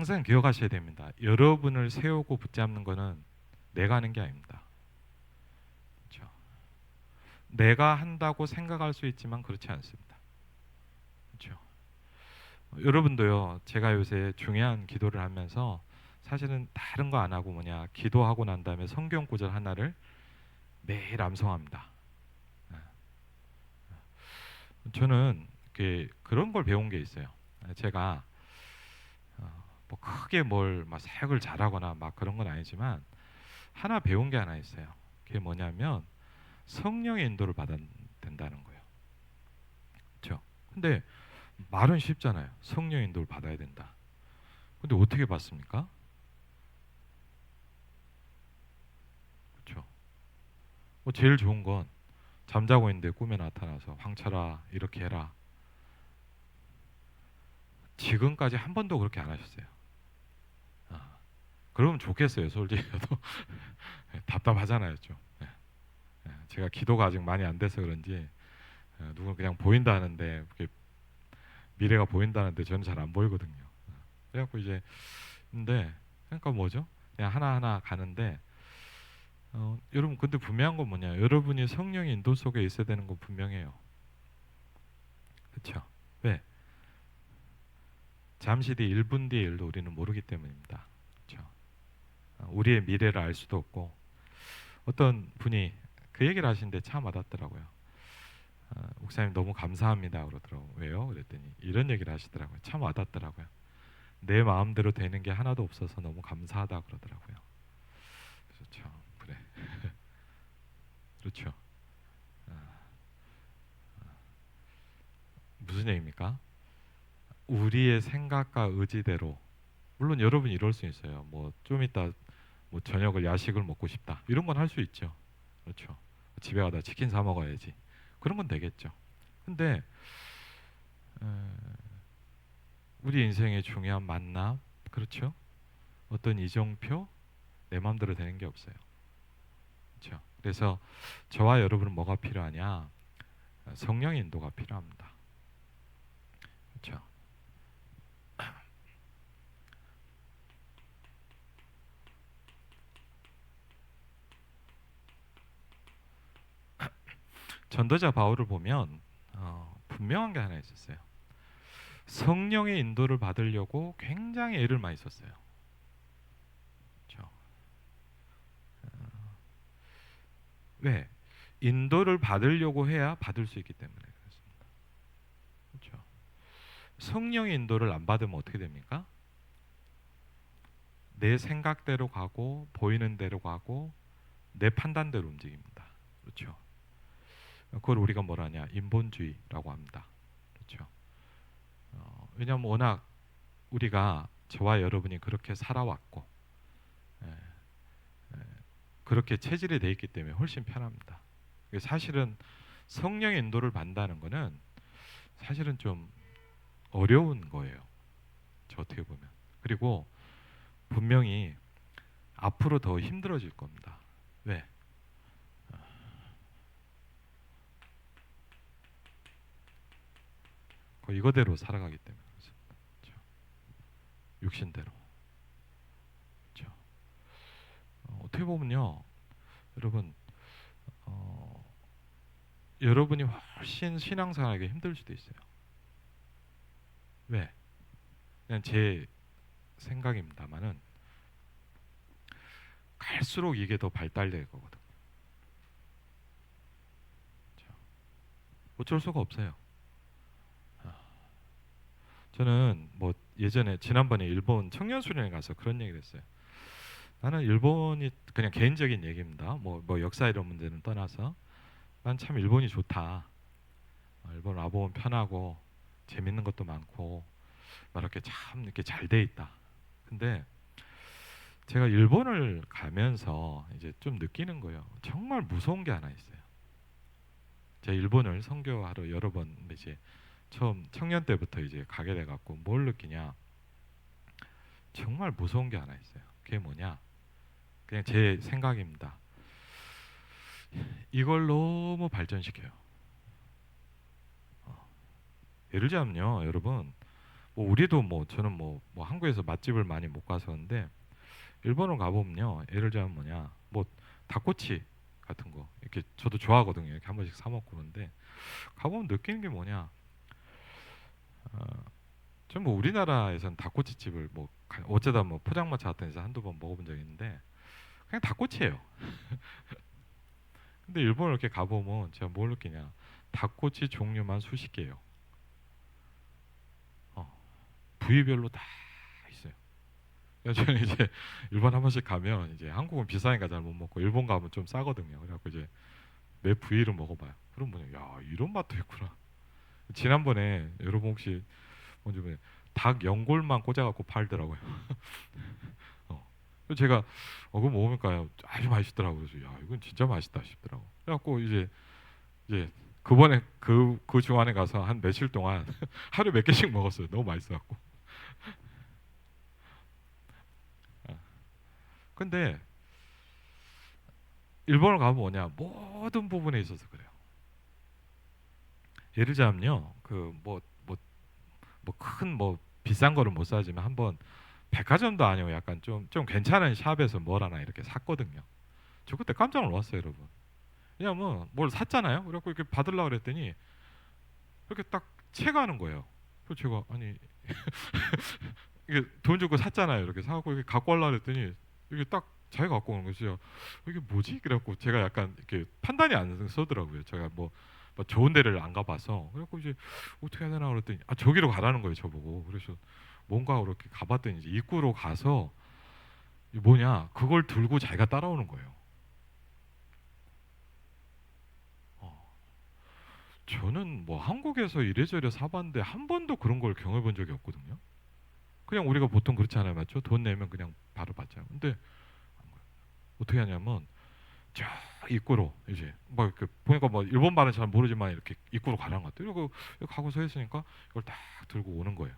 항상 기억하셔야 됩니다. 여러분을 세우고 붙잡는 거는 내가 하는 게 아닙니다. 그렇죠? 내가 한다고 생각할 수 있지만 그렇지 않습니다. 그렇죠? 여러분도요. 제가 요새 중요한 기도를 하면서 사실은 다른 거 안 하고 기도하고 난 다음에 성경 구절 하나를 매일 암송합니다. 저는 그런 걸 배운 게 있어요. 제가 뭐 크게 뭘 막 사역을 잘하거나 막 그런 건 아니지만 하나 배운 게 하나 있어요. 그게 뭐냐면 성령의 인도를 받아야 된다는 거예요. 그렇죠? 근데 말은 쉽잖아요. 성령의 인도를 받아야 된다. 근데 어떻게 받습니까? 그렇죠? 뭐 제일 좋은 건 잠자고 있는데 꿈에 나타나서 황철아 이렇게 해라. 지금까지 한 번도 그렇게 안 하셨어요. 아, 그러면 좋겠어요. 솔직히 저도 답답하잖아요, 좀. 제가 기도가 아직 많이 안 돼서 그런지 누군 그냥 보인다 하는데 미래가 보인다는데 저는 잘 안 보이거든요. 그래갖고 이제 근데 그러니까 뭐죠? 그냥 하나하나 가는데 여러분 근데 분명한 건 뭐냐? 여러분이 성령의 인도 속에 있어야 되는 건 분명해요. 그렇죠? 왜? 잠시 뒤 1분 뒤의 일도 우리는 모르기 때문입니다. 그렇죠? 우리의 미래를 알 수도 없고 어떤 분이 그 얘기를 하시는데 참 와닿더라고요. 목사님 너무 감사합니다 그러더라고요. 왜요? 그랬더니 이런 얘기를 하시더라고요. 참 와닿더라고요. 내 마음대로 되는 게 하나도 없어서 너무 감사하다 그러더라고요. 그렇죠. 그래. 그렇죠. 무슨 얘기입니까? 우리의 생각과 의지대로 물론 여러분이 이럴 수 있어요. 뭐 좀 이따 뭐 저녁을 야식을 먹고 싶다 이런 건 할 수 있죠. 그렇죠. 집에 가다 치킨 사 먹어야지 그런 건 되겠죠. 근데 에, 우리 인생의 중요한 만남 그렇죠. 어떤 이정표 내 마음대로 되는 게 없어요. 그렇죠. 그래서 저와 여러분은 뭐가 필요하냐? 성령의 인도가 필요합니다. 그렇죠. 전도자 바울을 보면 분명한 게 하나 있었어요. 성령의 인도를 받으려고 굉장히 애를 많이 썼어요. 그렇죠. 왜? 인도를 받으려고 해야 받을 수 있기 때문에 그렇습니다. 그렇죠. 성령의 인도를 안 받으면 어떻게 됩니까? 내 생각대로 가고 보이는 대로 가고 내 판단대로 움직입니다. 그렇죠. 그걸 우리가 뭐라냐? 인본주의라고 합니다. 그렇죠. 왜냐하면 워낙 우리가 저와 여러분이 그렇게 살아왔고 예, 예, 그렇게 체질이 돼 있기 때문에 훨씬 편합니다. 사실은 성령의 인도를 받는다는 거는 사실은 좀 어려운 거예요. 저 어떻게 보면. 그리고 분명히 앞으로 더 힘들어질 겁니다. 왜? 이거대로 살아가기 때문에 그렇죠. 육신대로. 그렇죠. 어떻게 보면요, 여러분, 어, 여러분이 훨씬 신앙생활하기 힘들 수도 있어요. 왜? 그냥 제 생각입니다만은 갈수록 이게 더 발달될 거거든. 그렇죠. 어쩔 수가 없어요. 저는 뭐 예전에 지난번에 일본 청년 수련회 가서 그런 얘기를 했어요. 나는 일본이 그냥 개인적인 얘기입니다. 뭐 역사 이런 문제는 떠나서 난 참 일본이 좋다. 일본 와보면 편하고 재밌는 것도 많고 막 이렇게 참 이렇게 잘 돼 있다. 근데 제가 일본을 가면서 이제 좀 느끼는 거예요. 정말 무서운 게 하나 있어요. 제가 일본을 선교하러 여러 번 이제 처음 청년 때부터 이제 가게 돼 갖고 뭘 느끼냐? 정말 무서운 게 하나 있어요. 그게 뭐냐? 그냥 제 생각입니다. 이걸 너무 발전시켜요. 예를 들자면요, 여러분 뭐 우리도 뭐 저는 뭐 한국에서 맛집을 많이 못 가서 근데 일본을 가보면요. 예를 들자면 뭐냐 뭐 닭꼬치 같은 거 이렇게 저도 좋아하거든요. 이렇게 한 번씩 사 먹고 그런데 가보면 느끼는 게 뭐냐 어, 전뭐 우리나라에서는 닭꼬치 집을 뭐 어쩌다 뭐 포장마차 같은 데서 한두 번 먹어본 적이 있는데 그냥 닭꼬치예요. 근데 일본을 이렇게 가보면 제가 뭘 느끼냐 닭꼬치 종류만 수십 개예요. 어, 부위별로 다 있어요. 그래서 저는 이제 일본 한 번씩 가면 이제 한국은 비싸니까 잘 못 먹고 일본 가면 좀 싸거든요. 그래갖고 이제 매 부위를 먹어봐요. 그럼 뭐냐, 야 이런 맛도 있구나. 지난번에 여러분 혹시 뭔지 모르닭 연골만 꽂아갖고 팔더라고요. 어. 그래서 제가 그거 먹으니까 아주 맛있더라고요. 그래서 야 이건 진짜 맛있다 싶더라고. 그래갖고 이제 그번에 그 주안에 가서 한 며칠 동안 하루 몇 개씩 먹었어요. 너무 맛있어갖고. 어. 근데 일본을 가면 뭐냐 모든 부분에 있어서 그래요. 예를 들자면요, 그 뭐 큰 뭐 비싼 거를 못 사지만 한번 백화점도 아니고 약간 좀 괜찮은 샵에서 뭘 하나 이렇게 샀거든요. 저 그때 깜짝 놀랐어요, 여러분. 왜냐면 뭘 샀잖아요. 그래갖고 이렇게 받으려고 그랬더니 이렇게 딱 체가하는 거예요. 그래서 제가 아니 이게 돈 주고 샀잖아요. 이렇게 사갖고 이렇게 갖고 오려고 그랬더니 이게 딱 자기가 갖고 오는 거죠. 이게 뭐지? 그래갖고 제가 약간 이렇게 판단이 안 서더라고요. 제가 뭐 좋은 데를 안 가봐서 그래갖고 이제 어떻게 해야 되나 그랬더니 아 저기로 가라는 거예요. 저보고. 그래서 뭔가 그렇게 가봤더니 이제 입구로 가서 이 뭐냐 그걸 들고 자기가 따라오는 거예요. 어. 저는 뭐 한국에서 이래저래 사봤는데 한 번도 그런 걸 경험해 본 적이 없거든요. 그냥 우리가 보통 그렇지 않아요, 맞죠? 돈 내면 그냥 바로 받잖아요. 근데 어떻게 하냐면 저 입구로 이제 뭐 이렇게 보니까 뭐 일본 말은 잘 모르지만 이렇게 입구로 가라는 것 같아요. 그리고 가고 서 있으니까 이걸 딱 들고 오는 거예요.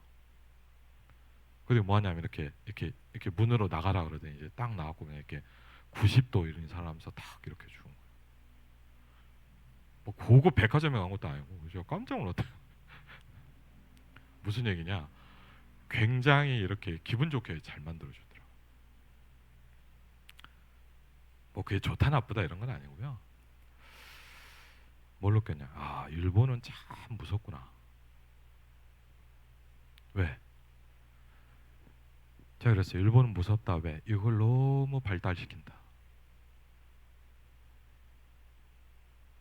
그리고 뭐 하냐면 이렇게 문으로 나가라 그러더니 이제 딱 나왔고 그냥 이렇게 90도 이런 사람하면서 딱 이렇게 주는 거예요. 뭐 고급 백화점에 간 것도 아니고 그래서 깜짝 놀랐대요. 무슨 얘기냐? 굉장히 이렇게 기분 좋게 잘 만들어 주더라고요. 뭐 그게 좋다 나쁘다 이런 건 아니고요. 뭘 느꼈냐? 아 일본은 참 무섭구나. 왜? 제가 그랬어요. 일본은 무섭다. 왜? 이걸 너무 발달시킨다.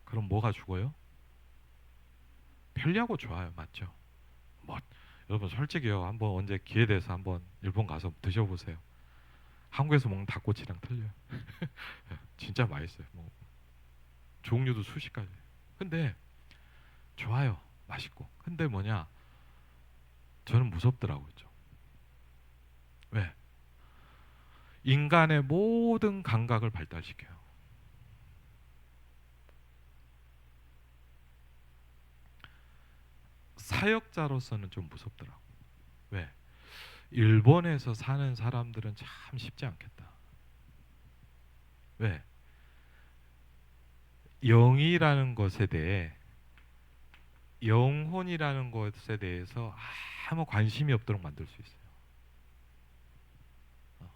그럼 뭐가 죽어요? 편리하고 좋아요. 맞죠? 뭐 여러분 솔직히요. 한번 언제 기회 돼서 한번 일본 가서 드셔보세요. 한국에서 먹는 닭꼬치랑 틀려요. 진짜 맛있어요. 뭐 종류도 수십 가지. 근데 좋아요. 맛있고. 근데 뭐냐? 저는 무섭더라고요. 좀. 왜? 인간의 모든 감각을 발달시켜요. 사역자로서는 좀 무섭더라고. 왜? 일본에서 사는 사람들은 참 쉽지 않겠다. 왜? 영이라는 것에 대해 영혼이라는 것에 대해서 아무 관심이 없도록 만들 수 있어요. 어.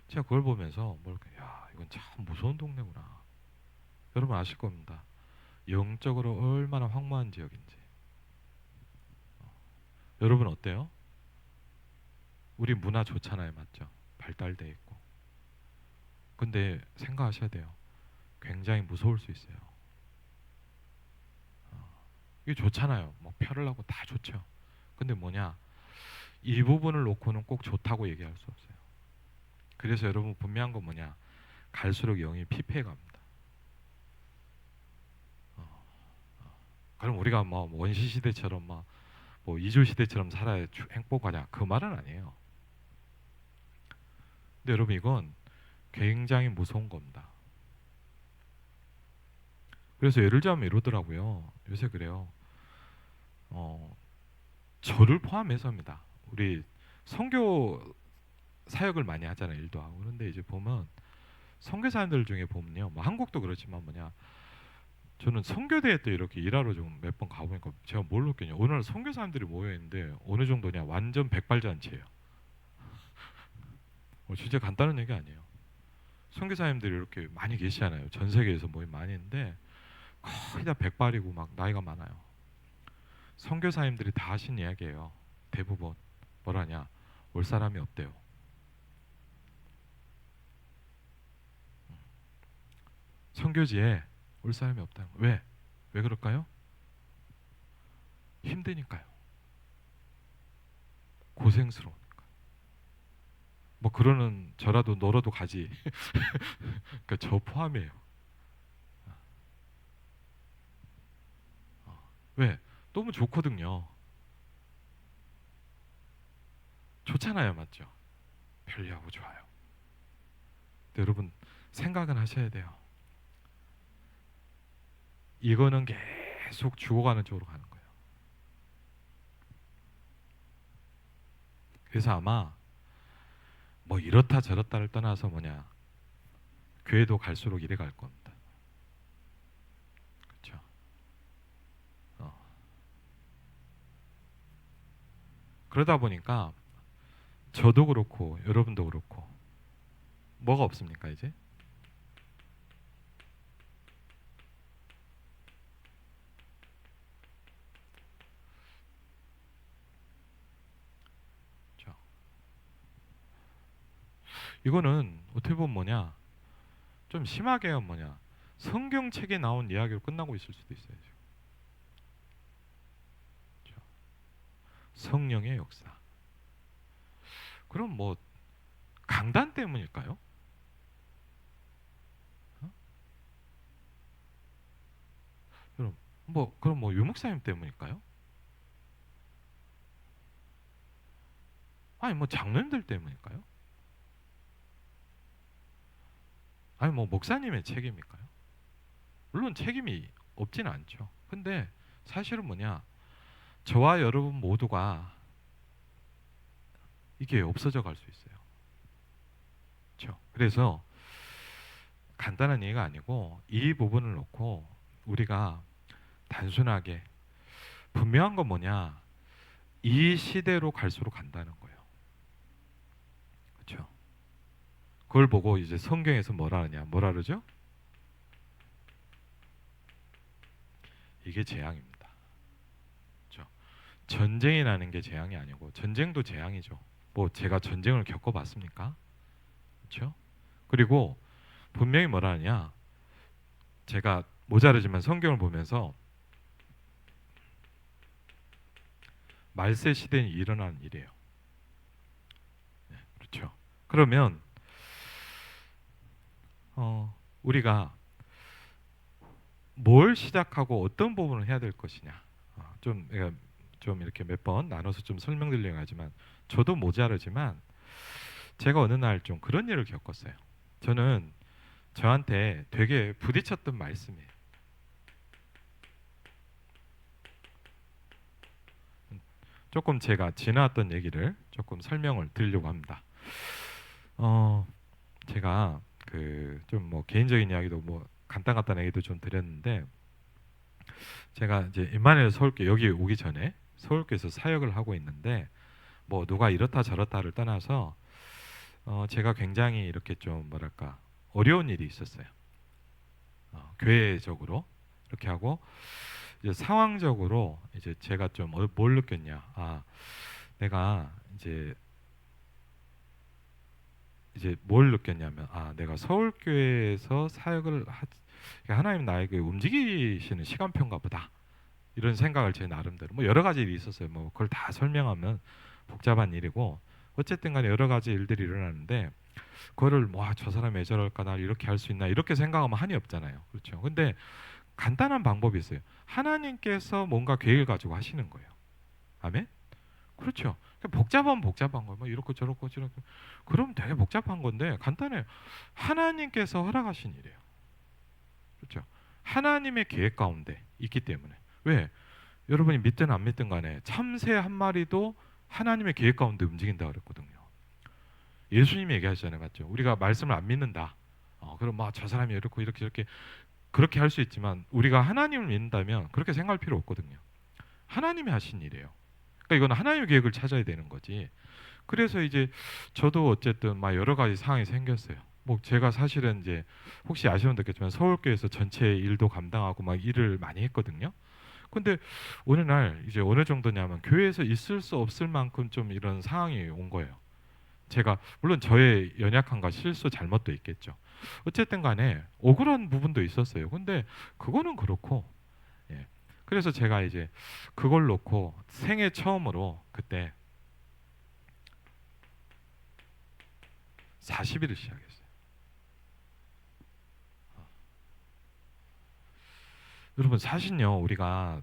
제가 그걸 보면서 야 이건 참 무서운 동네구나. 여러분 아실 겁니다. 영적으로 얼마나 황무한 지역인지. 여러분 어때요? 우리 문화 좋잖아요, 맞죠? 발달돼 있고. 근데 생각하셔야 돼요. 굉장히 무서울 수 있어요. 이게 좋잖아요. 뭐 표를 하고 다 좋죠. 근데 뭐냐? 이 부분을 놓고는 꼭 좋다고 얘기할 수 없어요. 그래서 여러분 분명한 건 뭐냐? 갈수록 영이 피폐해 갑니다. 어, 그럼 우리가 뭐 원시 시대처럼 뭐 이조 시대처럼 살아야 행복하냐? 그 말은 아니에요. 근데 여러분 이건 굉장히 무서운 겁니다. 그래서 예를 들자면 이러더라고요. 요새 그래요. 어, 저를 포함해서입니다. 우리 선교 사역을 많이 하잖아요. 일도 하고. 그런데 이제 보면 선교사님들 중에 보면요. 뭐 한국도 그렇지만 뭐냐 저는 선교대회 때 이렇게 일하러 좀 몇 번 가보니까 제가 뭘 느꼈냐. 어느 날 선교사님들이 모여 있는데 어느 정도냐. 완전 백발잔치예요. 진짜 간단한 얘기 아니에요. 선교사님들이 이렇게 많이 계시잖아요. 전 세계에서 모임 많이 있는데 거의 다 백발이고 막 나이가 많아요. 선교사님들이 다 하신 이야기예요. 대부분 뭐라냐. 올 사람이 없대요. 선교지에 올 사람이 없다는 거. 왜? 왜 그럴까요? 힘드니까요. 고생스러우니까. 뭐 그러는 저라도 너라도 가지. 그러니까 저 포함이에요. 왜? 너무 좋거든요. 좋잖아요, 맞죠? 편리하고 좋아요. 근데 여러분 생각은 하셔야 돼요. 이거는 계속 죽어가는 쪽으로 가는 거예요. 그래서 아마 뭐 이렇다 저렇다를 떠나서 뭐냐, 교회도 갈수록 이래 갈 겁니다. 그렇죠? 그러다 보니까 저도 그렇고 여러분도 그렇고 뭐가 없습니까 이제? 그렇죠? 이거는 어떻게 보면 뭐냐, 좀 심하게 하면 뭐냐, 성경책에 나온 이야기로 끝나고 있을 수도 있어요. 그렇죠? 성령의 역사. 그럼 뭐 강단 때문일까요? 어? 그럼 뭐 유목사님 때문일까요? 아니 뭐 장로님들 때문일까요? 아니 뭐 목사님의 책임일까요? 물론 책임이 없지는 않죠. 근데 사실은 뭐냐, 저와 여러분 모두가 이게 없어져 갈 수 있어요. 그렇죠? 그래서 간단한 얘기가 아니고 이 부분을 놓고 우리가 단순하게 분명한 건 뭐냐, 이 시대로 갈수록 간다는 거예요. 그렇죠? 그걸 보고 이제 성경에서 뭐라 하냐, 뭐라 그러죠? 이게 재앙입니다. 그렇죠? 전쟁이 나는 게 재앙이 아니고, 전쟁도 재앙이죠. 뭐 제가 전쟁을 겪어봤습니까? 그렇죠? 그리고 분명히 뭐라 하냐, 제가 모자르지만 성경을 보면서 말세 시대에 일어난 일이에요. 네, 그렇죠? 그러면 우리가 뭘 시작하고 어떤 부분을 해야 될 것이냐, 좀 이렇게 몇 번 나눠서 좀 설명드리려고 하지만 저도 모자르지만 제가 어느 날 좀 그런 일을 겪었어요. 저는 저한테 되게 부딪혔던 말씀이에요. 조금 제가 지나왔던 얘기를 조금 설명을 드리려고 합니다. 제가 그 좀 뭐 개인적인 이야기도 뭐 간단간단 얘기도 좀 드렸는데, 제가 이제 임마누엘 서울교 여기 오기 전에 서울교에서 사역을 하고 있는데, 뭐 누가 이렇다 저렇다를 떠나서 제가 굉장히 이렇게 좀 뭐랄까 어려운 일이 있었어요. 교회적으로 이렇게 하고 이제 상황적으로 이제 제가 좀 뭘 느꼈냐, 내가 이제 뭘 느꼈냐면, 내가 서울교회에서 사역을 하나님 나에게 움직이시는 시간표인가 보다, 이런 생각을 제 나름대로, 뭐 여러 가지 일이 있었어요. 뭐 그걸 다 설명하면 복잡한 일이고, 어쨌든 간에 여러 가지 일들이 일어나는데, 그거를 뭐 저 사람이 왜 저럴까, 날 이렇게 할 수 있나, 이렇게 생각하면 한이 없잖아요. 그렇죠? 근데 간단한 방법이 있어요. 하나님께서 뭔가 계획을 가지고 하시는 거예요. 아멘? 그렇죠. 복잡하면 복잡한 거예요. 뭐 이렇고 저렇고 저렇고. 그럼 되게 복잡한 건데 간단해요. 하나님께서 허락하신 일이에요. 그렇죠. 하나님의 계획 가운데 있기 때문에. 왜? 여러분이 믿든 안 믿든 간에 참새 한 마리도 하나님의 계획 가운데 움직인다 그랬거든요. 예수님이 얘기하시잖아요. 맞죠? 우리가 말씀을 안 믿는다. 그럼 막 저 사람이 이렇고 이렇게 그렇게 할 수 있지만 우리가 하나님을 믿는다면 그렇게 생각할 필요 없거든요. 하나님이 하신 일이에요. 그러니까 이건 하나님의 계획을 찾아야 되는 거지. 그래서 이제 저도 어쨌든 막 여러 가지 상황이 생겼어요. 뭐 제가 사실은 이제 혹시 아시면 듣겠지만 서울교회에서 전체 일도 감당하고 막 일을 많이 했거든요. 근데 어느 날 이제 어느 정도냐면 교회에서 있을 수 없을 만큼 좀 이런 상황이 온 거예요. 제가 물론 저의 연약함과 실수 잘못도 있겠죠. 어쨌든 간에 억울한 부분도 있었어요. 근데 그거는 그렇고 예. 그래서 제가 이제 그걸 놓고 생애 처음으로 그때 40일을 시작했어요. 여러분 사실요 우리가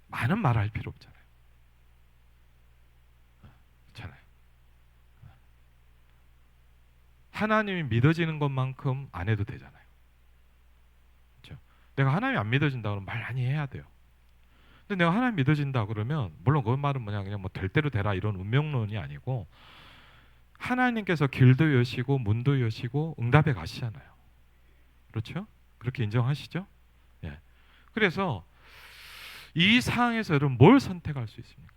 많은 말을 할 필요 없잖아요. 그렇잖아요. 하나님이 믿어지는 것만큼 안 해도 되잖아요. 그렇죠? 내가 하나님이 안 믿어진다 그러면 말 많이 해야 돼요. 근데 내가 하나님 믿어진다 그러면 물론 그 말은 뭐냐 그냥 뭐 될 대로 되라 이런 운명론이 아니고 하나님께서 길도 여시고 문도 여시고 응답에 가시잖아요. 그렇죠? 그렇게 인정하시죠? 예. 그래서 이 상황에서 여러분 뭘 선택할 수 있습니까?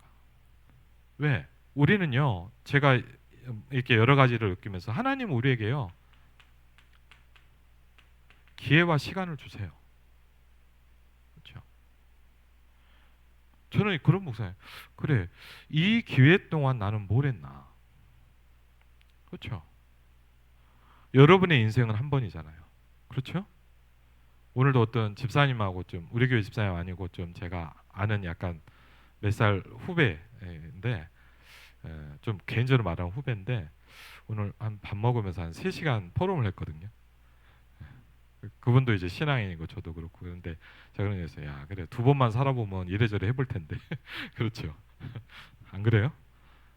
왜? 우리는요. 제가 이렇게 여러 가지를 느끼면서 하나님 우리에게요. 기회와 시간을 주세요. 그렇죠? 저는 그런 목사예요. 그래. 이 기회 동안 나는 뭘 했나? 그렇죠? 여러분의 인생은 한 번이잖아요. 그렇죠? 오늘도 어떤 집사님하고 좀 우리 교회 집사님 아니고 좀 제가 아는 약간 몇 살 후배인데 좀 개인적으로 말하면 후배인데 오늘 한 밥 먹으면서 한 3시간 토론을 했거든요. 그분도 이제 신앙인이고 저도 그렇고 그런데 제가 그런 얘기했어요. 야 그래 2번만 살아보면 이래저래 해볼 텐데 그렇죠. 안 그래요?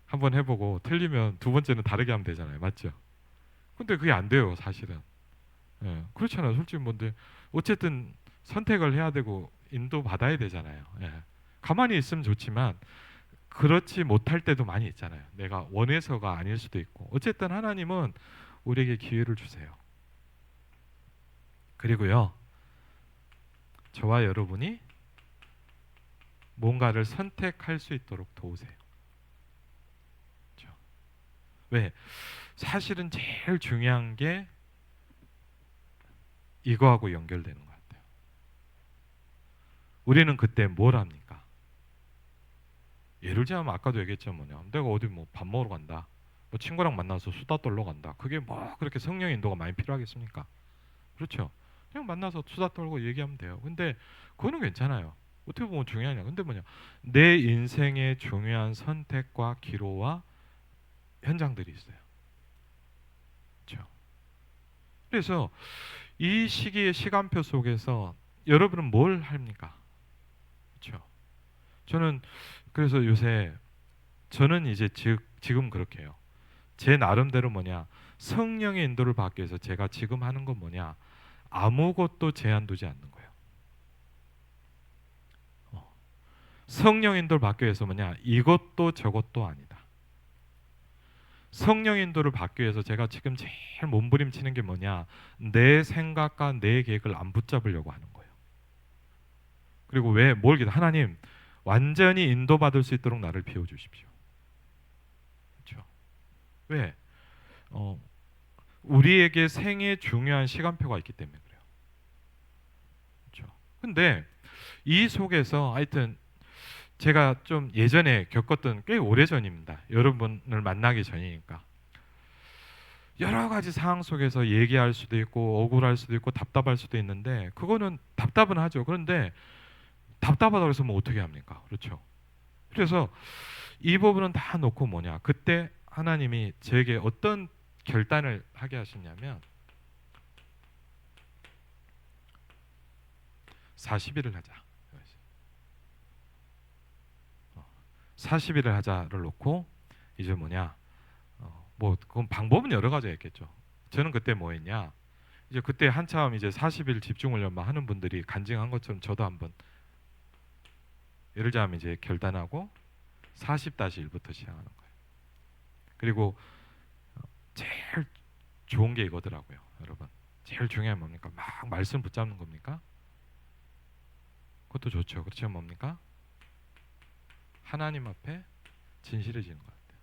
한번 해보고 틀리면 2번째는 다르게 하면 되잖아요. 맞죠? 근데 그게 안 돼요 사실은. 예, 그렇잖아요. 솔직히 뭔데 어쨌든 선택을 해야 되고 인도 받아야 되잖아요. 예. 가만히 있으면 좋지만 그렇지 못할 때도 많이 있잖아요. 내가 원해서가 아닐 수도 있고 어쨌든 하나님은 우리에게 기회를 주세요. 그리고요 저와 여러분이 뭔가를 선택할 수 있도록 도우세요. 그렇죠? 왜? 사실은 제일 중요한 게 이거하고 연결되는 것 같아요. 우리는 그때 뭘 합니까? 예를 들자면 아까도 얘기했죠 뭐냐 내가 어디 뭐 밥 먹으러 간다 뭐 친구랑 만나서 수다 떨러 간다 그게 뭐 그렇게 성령 인도가 많이 필요하겠습니까? 그렇죠. 그냥 만나서 수다 떨고 얘기하면 돼요. 근데 그거는 괜찮아요. 어떻게 보면 중요하냐 근데 뭐냐 내 인생의 중요한 선택과 기로와 현장들이 있어요. 그렇죠. 그래서 이 시기의 시간표 속에서 여러분은 뭘 합니까? 그렇죠. 저는 그래서 요새 저는 이제 지금 그렇게 해요. 제 나름대로 뭐냐 성령의 인도를 받기 위해서 제가 지금 하는 건 뭐냐 아무것도 제한 두지 않는 거예요. 성령 인도를 받기 위해서 뭐냐 이것도 저것도 아니다. 성령 인도를 받기 위해서 제가 지금 제일 몸부림치는 게 뭐냐 내 생각과 내 계획을 안 붙잡으려고 하는 거예요. 그리고 왜 뭘 기도 하나님 완전히 인도받을 수 있도록 나를 비워주십시오. 그렇죠? 왜? 어, 우리에게 생애 중요한 시간표가 있기 때문에 그래요. 그렇죠? 근데 이 속에서 하여튼 제가 좀 예전에 겪었던 꽤 오래전입니다. 여러분을 만나기 전이니까. 여러 가지 상황 속에서 얘기할 수도 있고 억울할 수도 있고 답답할 수도 있는데 그거는 답답은 하죠. 그런데 답답하다고 해서 뭐 어떻게 합니까? 그렇죠. 그래서 이 부분은 다 놓고 뭐냐. 그때 하나님이 저에게 어떤 결단을 하게 하시냐면 40일을 하자. 40일을 하자를 놓고 이제 뭐냐 뭐 그건 방법은 여러 가지가 있겠죠. 저는 그때 뭐 했냐 이제 그때 한참 이제 40일 집중 훈련만 하는 분들이 간증한 것처럼 저도 한번 예를 들자면 이제 결단하고 40-1부터 시작하는 거예요. 그리고 제일 좋은 게 이거더라고요, 여러분. 제일 중요한 뭡니까? 막 말씀 붙잡는 겁니까? 그것도 좋죠. 그렇지만 뭡니까? 하나님 앞에 진실해지는 것 같아요.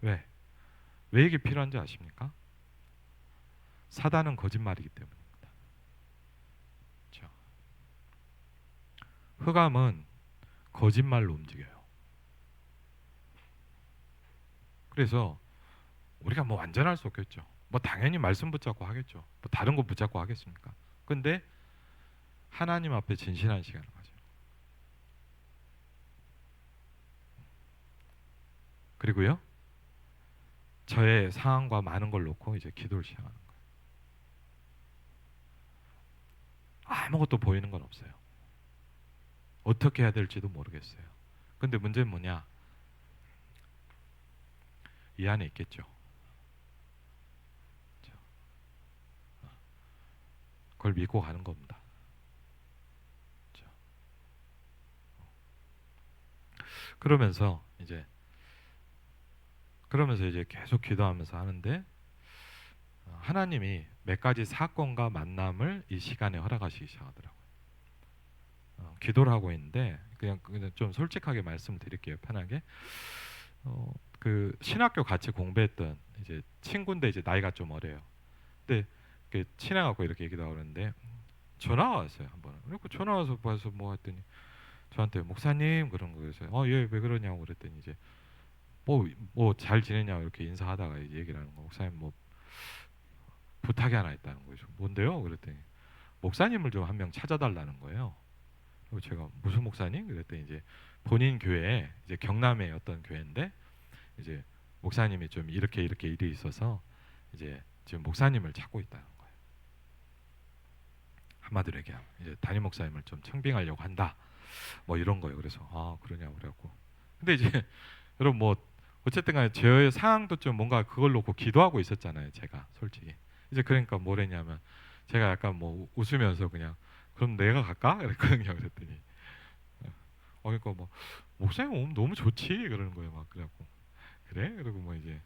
왜? 왜 이게 필요한지 아십니까? 사단은 거짓말이기 때문입니다. 그렇죠? 흑암은 거짓말로 움직여요. 그래서 우리가 뭐 완전할 수 없겠죠. 뭐 당연히 말씀 붙잡고 하겠죠. 뭐 다른 거 붙잡고 하겠습니까? 근데 하나님 앞에 진실한 시간을 가져요. 그리고요, 저의 상황과 많은 걸 놓고 이제 기도를 시작하는 거예요. 아무것도 보이는 건 없어요. 어떻게 해야 될지도 모르겠어요. 근데 문제는 뭐냐? 이 안에 있겠죠. 그걸 믿고 가는 겁니다. 그러면서 이제 계속 기도하면서 하는데 하나님이 몇 가지 사건과 만남을 이 시간에 허락하시기 시작하더라고요. 기도를 하고 있는데 그냥 좀 솔직하게 말씀드릴게요. 편하게. 그 신학교 같이 공부했던 이제 친구인데 이제 나이가 좀 어려요. 근데 친해갖고 이렇게 얘기도 하는데 전화가 왔어요 한 번은. 그리고 전화 와서 봐서 뭐 했더니 저한테 목사님 그런 거였어요. 예, 왜 그러냐고 그랬더니 이제 뭐 잘 지내냐고 이렇게 인사하다가 이제 얘기를 하는 거. 목사님 뭐 부탁이 하나 있다는 거죠. 뭔데요? 그랬더니 목사님을 좀 한 명 찾아달라는 거예요. 그리고 제가 무슨 목사님? 그랬더니 이제 본인 교회 이제 경남의 어떤 교회인데 이제 목사님이 좀 이렇게 일이 있어서 이제 지금 목사님을 찾고 있다는 거예요. 한마디로 얘기하면 이제 담임 목사님을 좀 청빙하려고 한다. 뭐 이런 거예요. 그래서 그러냐고 그래갖고 근데 이제 여러분 뭐 어쨌든 간에 제 상황도 좀 뭔가 그걸 놓고 기도하고 있었잖아요. 제가 솔직히 이제 그러니까 뭐랬냐면 제가 약간 뭐 웃으면서 그냥 그럼 내가 갈까? 그랬거든요. 그랬더니 그러니까 뭐 목사님 오면 너무 좋지 그러는 거예요. 막 그래갖고 그래? 그리고 뭐 이제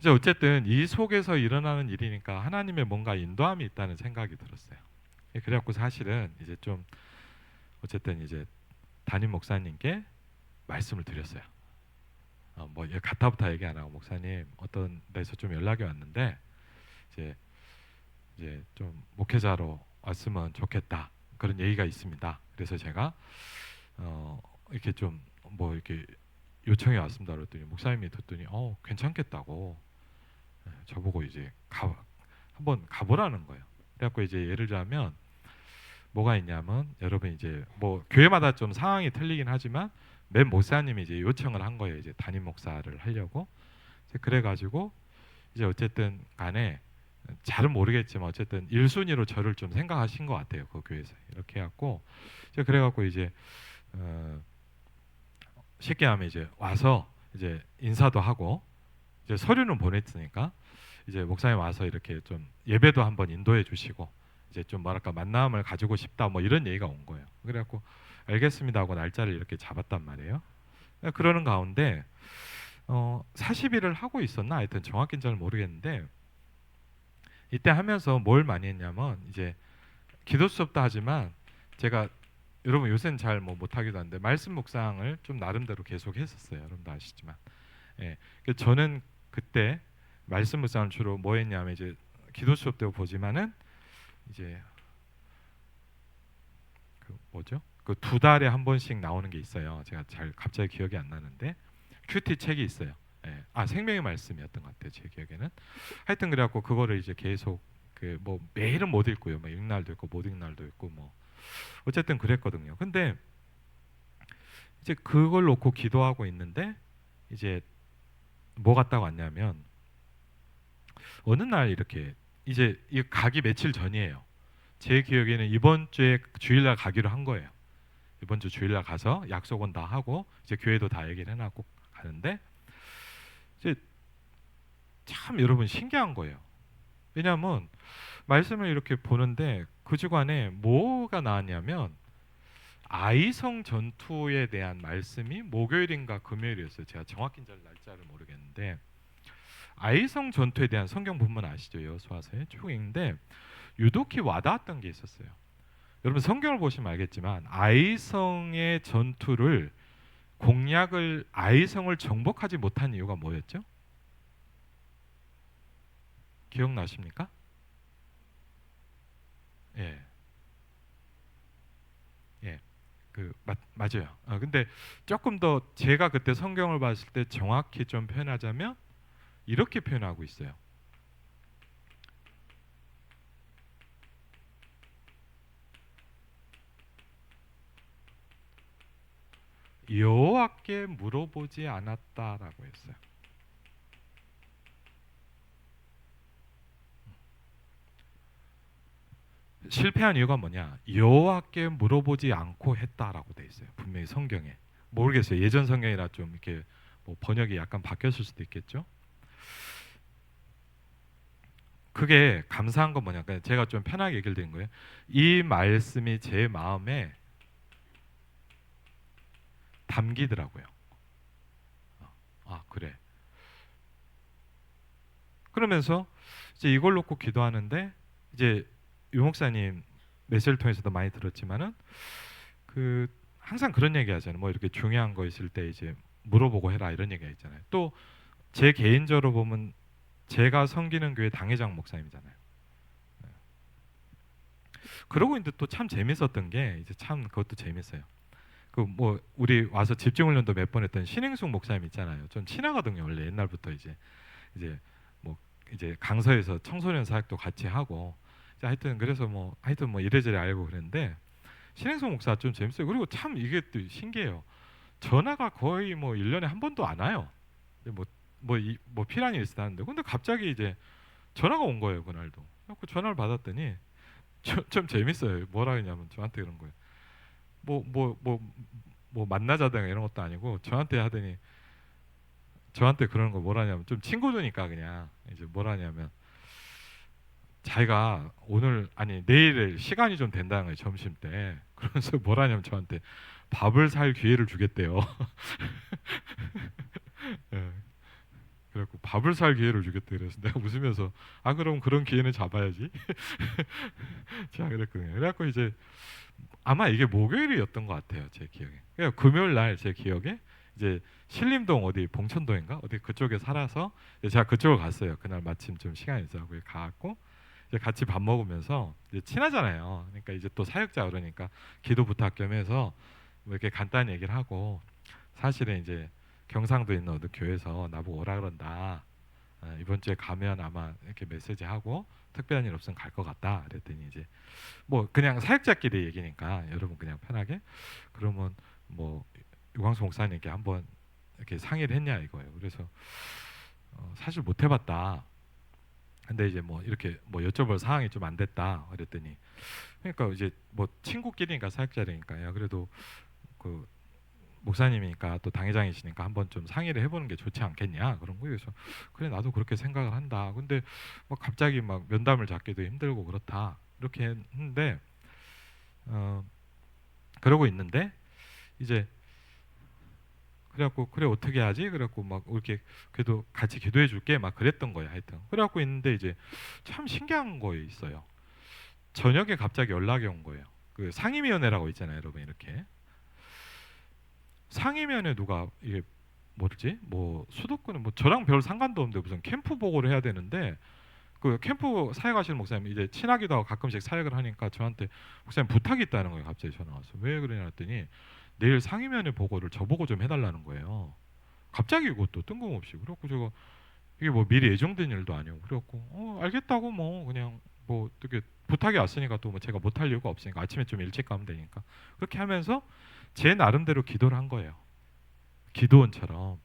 어쨌든 이 속에서 일어나는 일이니까 하나님의 뭔가 인도함이 있다는 생각이 들었어요. 그래갖고 사실은 이제 좀 어쨌든 이제 담임 목사님께 말씀을 드렸어요. 뭐 가타부타 얘기 안 하고 목사님 어떤 데서 좀 연락이 왔는데 이제 좀 목회자로 왔으면 좋겠다 그런 얘기가 있습니다. 그래서 제가 이렇게 좀 뭐 이렇게 요청이 왔습니다. 그랬더니 목사님이 듣더니 괜찮겠다고 저보고 이제 한번 가보라는 거예요. 그래갖고 이제 예를 들자면 뭐가 있냐면 여러분 이제 뭐 교회마다 좀 상황이 틀리긴 하지만 맨 목사님이 이제 요청을 한 거예요. 이제 담임 목사를 하려고. 그래가지고 이제 어쨌든 간에 잘은 모르겠지만 어쨌든 1순위로 저를 좀 생각하신 것 같아요. 그 교회에서 이렇게 해갖고 그래갖고 이제 쉽게 하면 이제 와서 이제 인사도 하고 이제 서류는 보냈으니까 이제 목사님 와서 이렇게 좀 예배도 한번 인도해 주시고 이제 좀 뭐랄까 만남을 가지고 싶다 뭐 이런 얘기가 온 거예요. 그래갖고 알겠습니다 하고 날짜를 이렇게 잡았단 말이에요. 그러는 가운데 40일을 하고 있었나 하여튼 정확히는 잘 모르겠는데 이때 하면서 뭘 많이 했냐면 이제 기도 수업도 하지만 제가 여러분 요새는 잘 뭐 못하기도 한데 말씀 묵상을 좀 나름대로 계속 했었어요. 여러분도 아시지만 저는 그때 말씀 묵상을 주로 뭐 했냐면 이제 기도 수업 때 보지만은 이제 그 뭐죠? 그 2달에 한 번씩 나오는 게 있어요. 제가 잘 갑자기 기억이 안 나는데 큐티 책이 있어요. 생명의 말씀이었던 것 같아요. 제 기억에는. 하여튼 그래갖고 그거를 이제 계속 그 뭐 매일은 못 읽고요. 뭐 읽는 날도 있고 못 읽는 날도 있고 뭐 어쨌든 그랬거든요. 근데 이제 그걸 놓고 기도하고 있는데 이제 뭐 갔다 왔냐면 어느 날 이렇게 이제 이 가기 며칠 전이에요. 제 기억에는 이번 주에 주일날 가기로 한 거예요. 이번 주 주일날 가서 약속은 다 하고 이제 교회도 다 얘기를 해놨고 가는데 이제 참 여러분 신기한 거예요. 왜냐하면 말씀을 이렇게 보는데 그 주간에 뭐가 나왔냐면 아이성 전투에 대한 말씀이 목요일인가 금요일이었어요. 제가 정확히 잘 날짜를 모르겠는데 아이성 전투에 대한 성경 본문 아시죠? 여호수아서에 쭉 읽는데 유독히 와닿았던 게 있었어요. 여러분 성경을 보시면 알겠지만 아이성의 전투를 공략을 아이성을 정복하지 못한 이유가 뭐였죠? 기억나십니까? 예, 예, 맞아요. 근데 조금 더 제가 그때 성경을 봤을 때 정확히 좀 표현하자면 이렇게 표현하고 있어요. 여호와께 물어보지 않았다라고 했어요. 실패한 이유가 뭐냐? 여호와께 물어보지 않고 했다라고 돼 있어요. 분명히 성경에. 모르겠어요. 예전 성경이라 좀 이렇게 뭐 번역이 약간 바뀌었을 수도 있겠죠. 그게 감사한 건 뭐냐? 그러니까 제가 좀 편하게 얘기를 드린 거예요. 이 말씀이 제 마음에 담기더라고요. 그래. 그러면서 이제 이걸 놓고 기도하는데 이제 유 목사님 메시지를 통해서도 많이 들었지만은 그 항상 그런 얘기 하잖아요. 뭐 이렇게 중요한 거 있을 때 이제 물어보고 해라 이런 얘기가 있잖아요. 또 제 개인적으로 보면 제가 섬기는 교회 당회장 목사님이잖아요. 그러고 있는데 또 참 재밌었던 게 이제 참 그것도 재밌어요. 그 뭐 우리 와서 집중훈련도 몇 번 했던 신행숙 목사님 있잖아요. 좀 친하거든요. 원래 옛날부터 이제 뭐 이제 강서에서 청소년 사역도 같이 하고 하여튼 그래서 뭐 하여튼 뭐 이래저래 알고 그랬는데 신행숙 목사 좀 재밌어요. 그리고 참 이게 또 신기해요. 전화가 거의 뭐 1년에 한 번도 안 와요. 뭐 필요한 일 있었다는데 근데 갑자기 이제 전화가 온 거예요 그날도. 그 전화를 받았더니 좀 재밌어요. 뭐라 했냐면 저한테 그런 거예요. 뭐 만나자든가 이런 것도 아니고 저한테 하더니 저한테 그런 거 뭐라냐면 좀 친구들니까 그냥 이제 뭐라냐면 자기가 오늘 아니 내일 시간이 좀 된다는 거예요 점심 때. 그러면서 뭐라냐면 저한테 밥을 살 기회를 주겠대요. 예, 그래갖고 밥을 살 기회를 주겠대. 그래서 내가 웃으면서 그럼 그런 기회는 잡아야지. 제가 그랬거든요. 그래갖고 이제 아마 이게 목요일이었던 것 같아요 제 기억에. 그러니까 금요일 날 제 기억에 이제 신림동 어디 봉천동인가 어디 그쪽에 살아서 제가 그쪽을 갔어요. 그날 마침 좀 시간이 있어서 가고 이제 같이 밥 먹으면서 이제 친하잖아요. 그러니까 이제 또 사역자 그러니까 기도 부탁 겸 해서 뭐 이렇게 간단히 얘기를 하고 사실은 이제 경상도에 있는 어느 교회에서 나보고 오라 그런다. 이번 주에 가면 아마 이렇게 메시지 하고 특별한 일 없으면 갈 것 같다. 그랬더니 이제 뭐 그냥 사역자끼리 얘기니까 여러분 그냥 편하게 그러면 뭐 유광수 목사님께 한번 이렇게 상의를 했냐 이거예요. 그래서 사실 못 해봤다. 근데 이제 뭐 이렇게 뭐 여쭤볼 사항이 좀 안 됐다. 그랬더니 그러니까 이제 뭐 친구끼리니까 사역자니까 야 그래도 그 목사님이니까 또 당회장이시니까 한번 좀 상의를 해보는 게 좋지 않겠냐 그런 거예요. 그래서 그래 나도 그렇게 생각을 한다. 근데 뭐 갑자기 막 면담을 잡기도 힘들고 그렇다 이렇게 했는데 그러고 있는데 이제 그래갖고 그래 어떻게 하지? 그래갖고 막 이렇게 그래도 같이 기도해 줄게 막 그랬던 거예요. 하여튼 그래갖고 있는데 이제 참 신기한 거 있어요. 저녁에 갑자기 연락이 온 거예요. 그 상임위원회라고 있잖아요, 여러분 이렇게 상임위원회 누가 이게 뭐지? 뭐 수도권은 뭐 저랑 별 상관도 없는데 무슨 캠프 보고를 해야 되는데 그 캠프 사역하시는 목사님 이제 친하기도 하고 가끔씩 사역을 하니까 저한테 목사님 부탁이 있다는 거예요. 갑자기 전화 와서 왜 그러냐 했더니 내일 상임위원회 보고를 저보고 좀 해달라는 거예요. 갑자기 이것도 뜬금없이 그래갖고 제가 이게 뭐 미리 예정된 일도 아니고 그래갖고 알겠다고 뭐 그냥 뭐 어떻게 부탁이 왔으니까 또 뭐 제가 못할 이유가 없으니까 아침에 좀 일찍 가면 되니까 그렇게 하면서 제 나름대로 기도를 한 거예요. 기도원처럼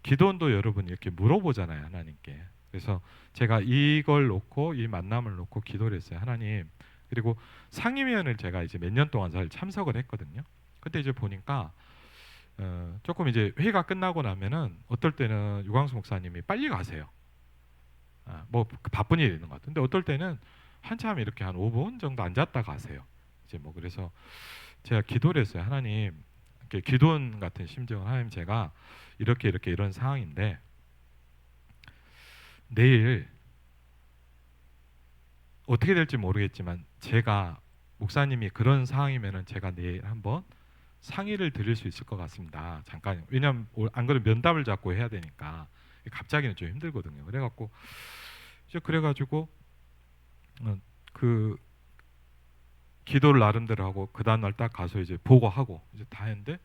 기도원도 여러분 이렇게 물어보잖아요 하나님께. 그래서 제가 이걸 놓고 이 만남을 놓고 기도를 했어요. 하나님 그리고 상임위원을 제가 이제 몇 년 동안 잘 참석을 했거든요. 그때 이제 보니까 조금 이제 회의가 끝나고 나면은 어떨 때는 유광수 목사님이 빨리 가세요. 뭐 바쁜 일이 있는 것 같은데 어떨 때는 한참 이렇게 한 5분 정도 앉았다 가세요. 이제 뭐 그래서 제가 기도를 했어요. 하나님 이렇게 기도원 같은 심정은 하나님 제가 이렇게 이런 상황인데 내일 어떻게 될지 모르겠지만 제가 목사님이 그런 상황이면은 제가 내일 한번 상의를 드릴 수 있을 것 같습니다. 잠깐 왜냐면 안 그러면 면담을 잡고 해야 되니까 갑자기는 좀 힘들거든요. 그래갖고 이제 그래가지고 그 기도를 나름대로 하고 그 다음날 딱 가서 이제 보고하고 이제 다 했는데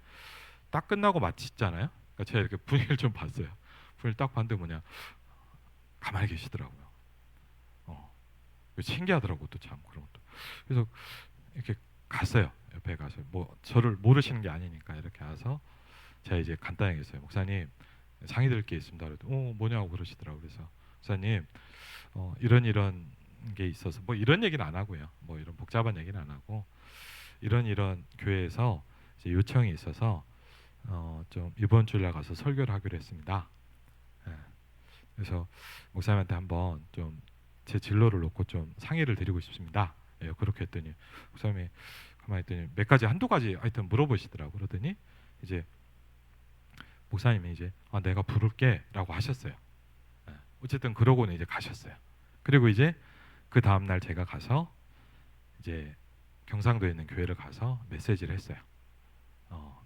딱 끝나고 마치잖아요. 그러니까 제가 이렇게 분위기를 좀 봤어요. 분위기를 딱 봤는데 뭐냐 가만히 계시더라고요. 어, 신기하더라고 또 참 그런 것도. 그래서 이렇게 갔어요. 옆에 가서 뭐 저를 모르시는 게 아니니까 이렇게 와서 제가 이제 간단하게 했어요. 목사님 상의 드릴 게 있습니다. 그래도 뭐냐고 그러시더라고요. 그래서 목사님 이런 게 있어서 뭐 이런 얘기는 안 하고요. 뭐 이런 복잡한 얘기는 안 하고 이런 교회에서 이제 요청이 있어서 좀 이번 주일날 가서 설교를 하기로 했습니다. 예. 그래서 목사님한테 한번 좀 제 진로를 놓고 좀 상의를 드리고 싶습니다. 예, 그렇게 했더니 목사님이 가만히 있더니 몇 가지 한두 가지 하여튼 물어보시더라고. 그러더니 이제 목사님이 이제 내가 부를게라고 하셨어요. 예. 어쨌든 그러고는 이제 가셨어요. 그리고 이제 그 다음 날 제가 가서 이제 경상도에 있는 교회를 가서 메시지를 했어요.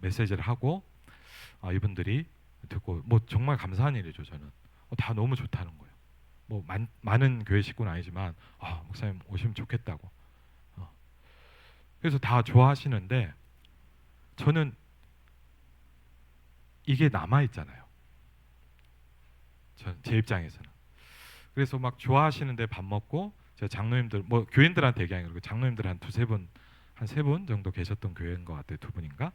메시지를 하고 이분들이 듣고 뭐 정말 감사한 일이죠. 저는 다 너무 좋다는 거예요. 뭐 많은 교회 식구는 아니지만 목사님 오시면 좋겠다고. 그래서 다 좋아하시는데 저는 이게 남아 있잖아요. 제 입장에서는. 그래서 막 좋아하시는데 밥 먹고 제가 장로님들 뭐 교인들한테 얘기하는 거고 장로님들 한 두세 분 한 세 분 정도 계셨던 교회인 것 같아요. 두 분인가?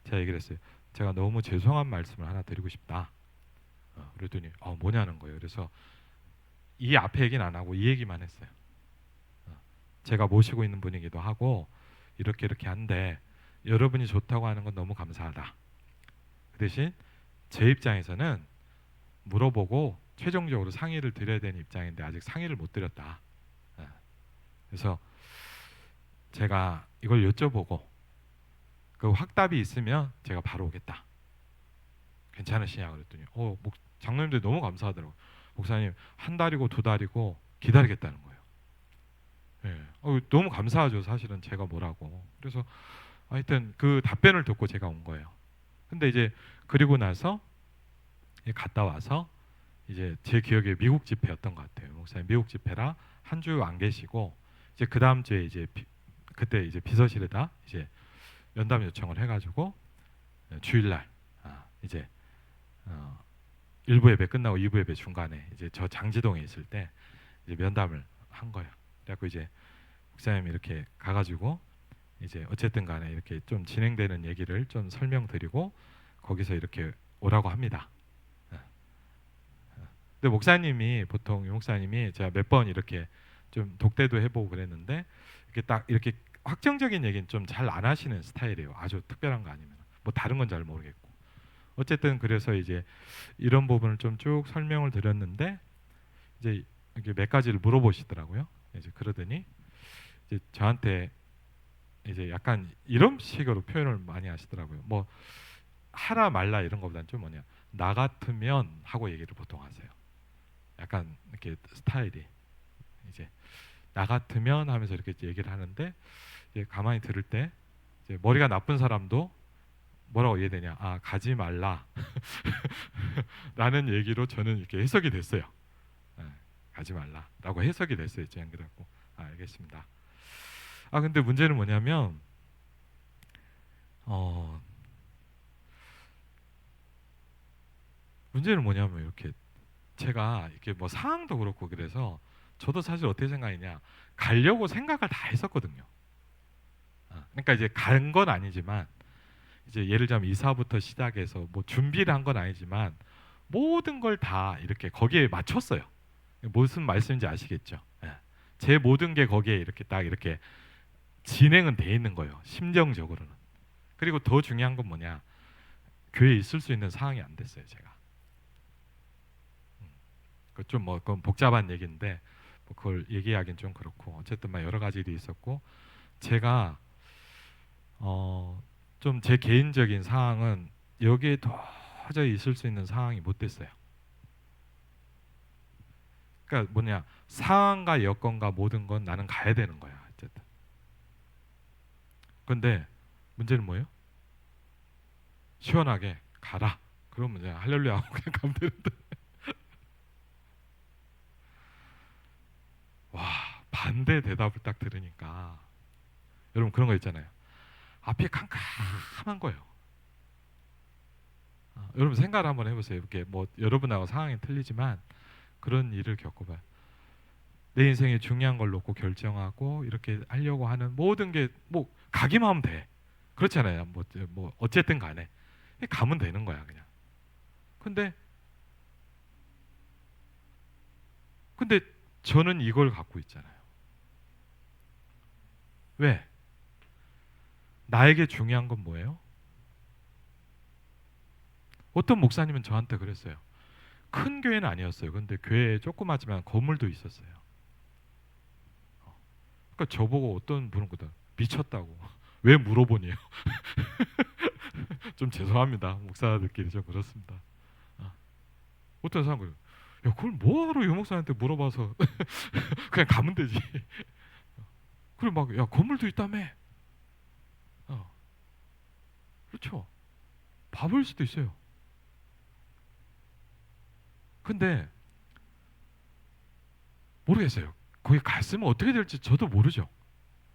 제가 얘기를 했어요. 제가 너무 죄송한 말씀을 하나 드리고 싶다. 그랬더니 뭐냐는 거예요. 그래서 이 앞에 얘기는 안 하고 이 얘기만 했어요. 제가 모시고 있는 분이기도 하고 이렇게 한데 여러분이 좋다고 하는 건 너무 감사하다. 그 대신 제 입장에서는 물어보고 최종적으로 상의를 드려야 되는 입장인데 아직 상의를 못 드렸다. 그래서 제가 이걸 여쭤보고 그 확답이 있으면 제가 바로 오겠다. 괜찮으시냐 그랬더니 장로님들 너무 감사하더라고요. 목사님 한 달이고 두 달이고 기다리겠다는 거예요. 예. 너무 감사하죠. 사실은 제가 뭐라고. 그래서 하여튼 그 답변을 듣고 제가 온 거예요. 근데 이제 그리고 나서 갔다 와서 이제 제 기억에 미국 집회였던 것 같아요. 목사님 미국 집회라 한 주 안 계시고 이제 그 다음 주에 이제 그때 이제 비서실에다 이제 면담 요청을 해가지고 주일날 이제 1부 예배 끝나고 2부 예배 중간에 이제 저 장지동에 있을 때 이제 면담을 한 거예요. 그래갖고 이제 목사님이 이렇게 가가지고 이제 어쨌든 간에 이렇게 좀 진행되는 얘기를 좀 설명드리고 거기서 이렇게 오라고 합니다. 근데 목사님이 보통 목사님이 제가 몇 번 이렇게 좀 독대도 해보고 그랬는데 이렇게 딱 이렇게 확정적인 얘기는 좀 잘 안 하시는 스타일이에요. 아주 특별한 거 아니면 뭐 다른 건 잘 모르겠고 어쨌든 그래서 이제 이런 부분을 좀 쭉 설명을 드렸는데 이제 이렇게 몇 가지를 물어보시더라고요. 이제 그러더니 이제 저한테 이제 약간 이런 식으로 표현을 많이 하시더라고요. 뭐 하라 말라 이런 것보다는 좀 뭐냐 나 같으면 하고 얘기를 보통 하세요. 약간 이렇게 스타일이 이제 나 같으면 하면서 이렇게 얘기를 하는데 이제 가만히 들을 때 이제 머리가 나쁜 사람도 뭐라고 이해되냐 가지 말라 라는 얘기로 저는 이렇게 해석이 됐어요. 가지 말라라고 해석이 됐어요. 제가 그래갖고 알겠습니다. 근데 문제는 뭐냐면 문제는 뭐냐면 이렇게 제가 이렇게 뭐 상황도 그렇고 그래서 저도 사실 어떻게 생각했냐 가려고 생각을 다 했었거든요. 그러니까 이제 간 건 아니지만 이제 예를 들자면 이사부터 시작해서 뭐 준비를 한 건 아니지만 모든 걸 다 이렇게 거기에 맞췄어요. 무슨 말씀인지 아시겠죠? 제 모든 게 거기에 이렇게 딱 이렇게 진행은 돼 있는 거예요. 심정적으로는. 그리고 더 중요한 건 뭐냐? 교회에 있을 수 있는 상황이 안 됐어요, 제가. 좀 뭐 그건 복잡한 얘기인데 뭐 그걸 얘기하기는 좀 그렇고 어쨌든 막 여러 가지 일이 있었고 제가 좀 제 개인적인 상황은 여기에 도저히 있을 수 있는 상황이 못 됐어요. 그러니까 뭐냐, 상황과 여건과 모든 건 나는 가야 되는 거야 어쨌든. 근데 문제는 뭐예요? 시원하게 가라. 그러면 이제 할렐루야 하고 그냥 가면 되는데. 와, 반대 대답을 딱 들으니까 여러분 그런 거 있잖아요. 앞이 캄캄한 거예요. 여러분 생각을 한번 해보세요. 이렇게 뭐 여러분하고 상황이 틀리지만 그런 일을 겪어봐요. 내 인생에 중요한 걸 놓고 결정하고 이렇게 하려고 하는 모든 게 뭐 가기만 하면 돼. 그렇잖아요. 뭐 어쨌든 간에 가면 되는 거야 그냥. 근데 근데 저는 이걸 갖고 있잖아요. 왜? 나에게 중요한 건 뭐예요? 어떤 목사님은 저한테 그랬어요. 큰 교회는 아니었어요. 근데 교회에 조그마지만 건물도 있었어요. 그러니까 저보고 어떤 분은 그다 미쳤다고. 왜 물어보니요? 좀 죄송합니다. 목사들끼리 좀 그렇습니다. 어. 어떤 사람은 야 그걸 뭐하러 유 목사한테 물어봐서 그냥 가면 되지. 그리고 막 야 건물도 있다며. 어. 그렇죠. 바보일 수도 있어요. 근데 모르겠어요. 거기 갔으면 어떻게 될지 저도 모르죠.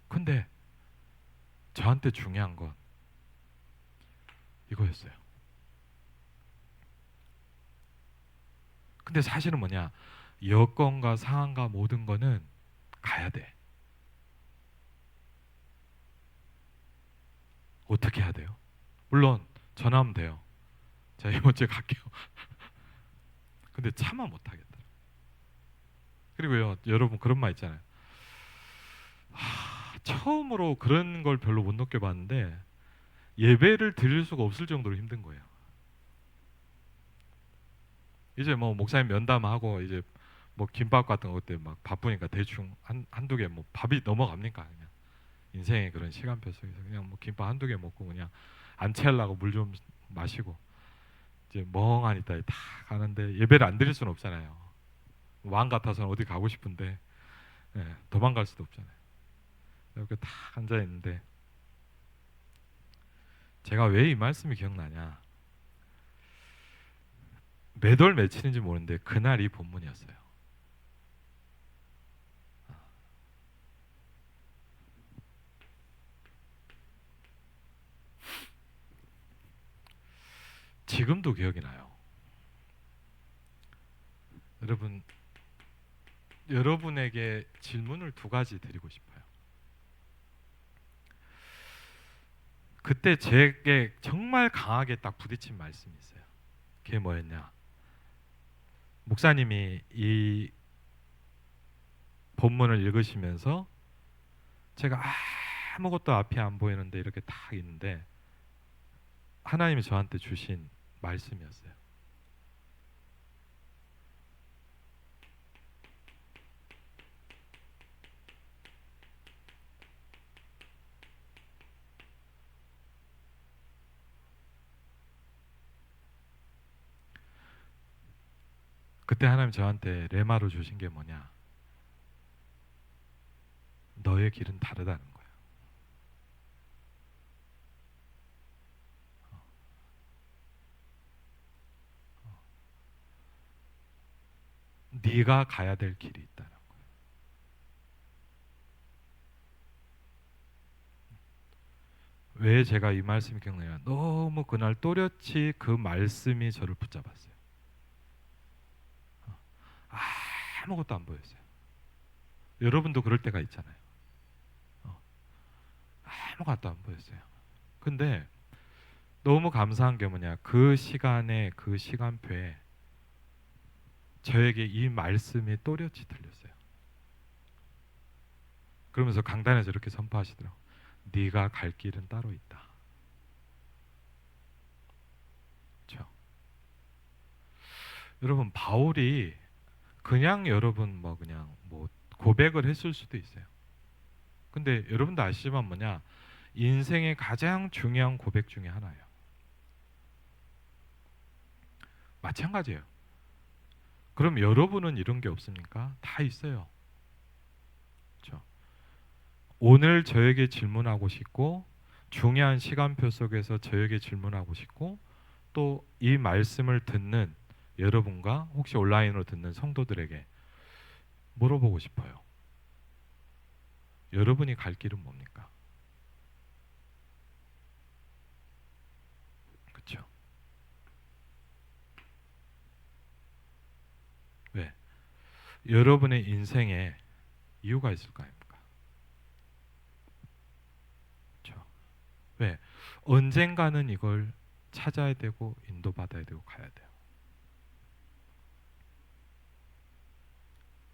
근데 저한테 중요한 건 이거였어요. 근데 사실은 뭐냐, 여건과 상황과 모든 거는 가야 돼. 어떻게 해야 돼요? 물론 전화하면 돼요. 제가 이번 주에 갈게요. 근데 차마 못하겠다. 그리고요, 여러분 그런 말 있잖아요. 처음으로 그런 걸 별로 못 느껴봤는데 예배를 드릴 수가 없을 정도로 힘든 거예요. 이제 뭐 목사님 면담하고 이제 뭐 김밥 같은 것 때 막 바쁘니까 대충 한두 개 뭐 밥이 넘어갑니까 그냥. 인생의 그런 시간표 속에서 그냥 뭐 김밥 한두 개 먹고 그냥 안 체하려고 물 좀 마시고 이제 멍하니 있다 다 가는데 예배를 안 드릴 수는 없잖아요. 왕 같아서는 어디 가고 싶은데 도망갈 수도 없잖아요. 이렇게 다 앉아 있는데 제가 왜 이 말씀이 기억나냐? 몇 월 며칠인지 모르는데 그날 이 본문이었어요. 지금도 기억이 나요. 여러분, 여러분에게 질문을 두 가지 드리고 싶어요. 그때 제게 정말 강하게 딱 부딪힌 말씀이 있어요. 그게 뭐였냐? 목사님이 이 본문을 읽으시면서 제가 아무것도 앞이 안 보이는데 이렇게 딱 있는데 하나님이 저한테 주신 말씀이었어요. 그때 하나님 저한테 레마로 주신 게 뭐냐? 너의 길은 다르다는 거예요. 네가 가야 될 길이 있다는 거예요. 왜 제가 이 말씀이 기억나요? 너무 그날 또렷이 그 말씀이 저를 붙잡았어요. 아무것도 안 보였어요. 여러분도 그럴 때가 있잖아요. 아무것도 안 보였어요. 근데 너무 감사한 게 뭐냐? 그 시간에 그 시간표에 저에게 이 말씀이 또렷이 들렸어요. 그러면서 강단에서 이렇게 선포하시더라고. 네가 갈 길은 따로 있다. 그렇죠? 여러분 바울이 그냥 여러분 뭐 그냥 뭐 고백을 했을 수도 있어요. 근데 여러분도 아시지만 뭐냐? 인생의 가장 중요한 고백 중에 하나예요. 마찬가지예요. 그럼 여러분은 이런 게 없습니까? 다 있어요. 그렇죠? 오늘 저에게 질문하고 싶고 중요한 시간표 속에서 저에게 질문하고 싶고 또 이 말씀을 듣는 여러분과 혹시 온라인으로 듣는 성도들에게 물어보고 싶어요. 여러분이 갈 길은 뭡니까? 그렇죠? 왜? 여러분의 인생에 이유가 있을 거 아닙니까? 그렇죠? 왜? 언젠가는 이걸 찾아야 되고 인도받아야 되고 가야 돼요.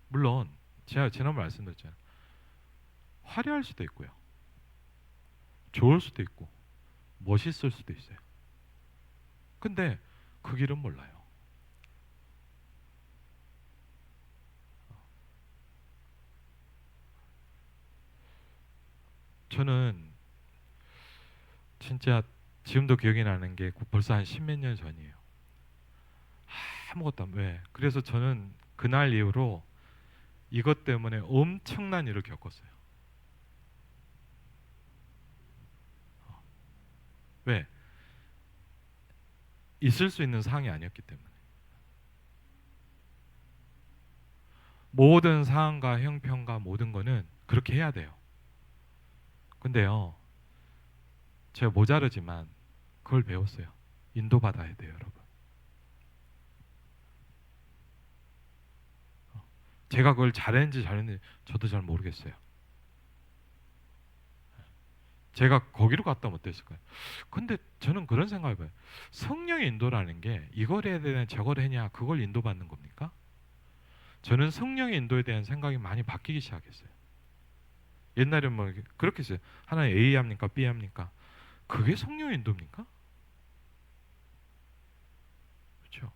물론 제가 지난번 말씀드렸잖아요. 화려할 수도 있고요. 좋을 수도 있고 멋있을 수도 있어요. 근데 그 길은 몰라요. 저는 진짜 지금도 기억이 나는 게 벌써 한 십몇 년 전이에요. 아무것도 안 왜? 그래서 저는 그날 이후로 이것 때문에 엄청난 일을 겪었어요. 왜? 있을 수 있는 상황이 아니었기 때문에. 모든 상황과 형편과 모든 거는 그렇게 해야 돼요. 근데요, 제가 모자르지만 그걸 배웠어요. 인도받아야 돼요, 여러분. 제가 그걸 잘했는지 잘했는지 저도 잘 모르겠어요. 제가 거기로 갔다면 어땠을까요? 근데 저는 그런 생각을 해봐요. 성령의 인도라는 게 이걸 해야 되냐 저걸 해냐 그걸 인도받는 겁니까? 저는 성령의 인도에 대한 생각이 많이 바뀌기 시작했어요. 옛날에 뭐 그렇게 했어요. 하나님 A 합니까 B 합니까? 그게 성령의 인도입니까? 그렇죠.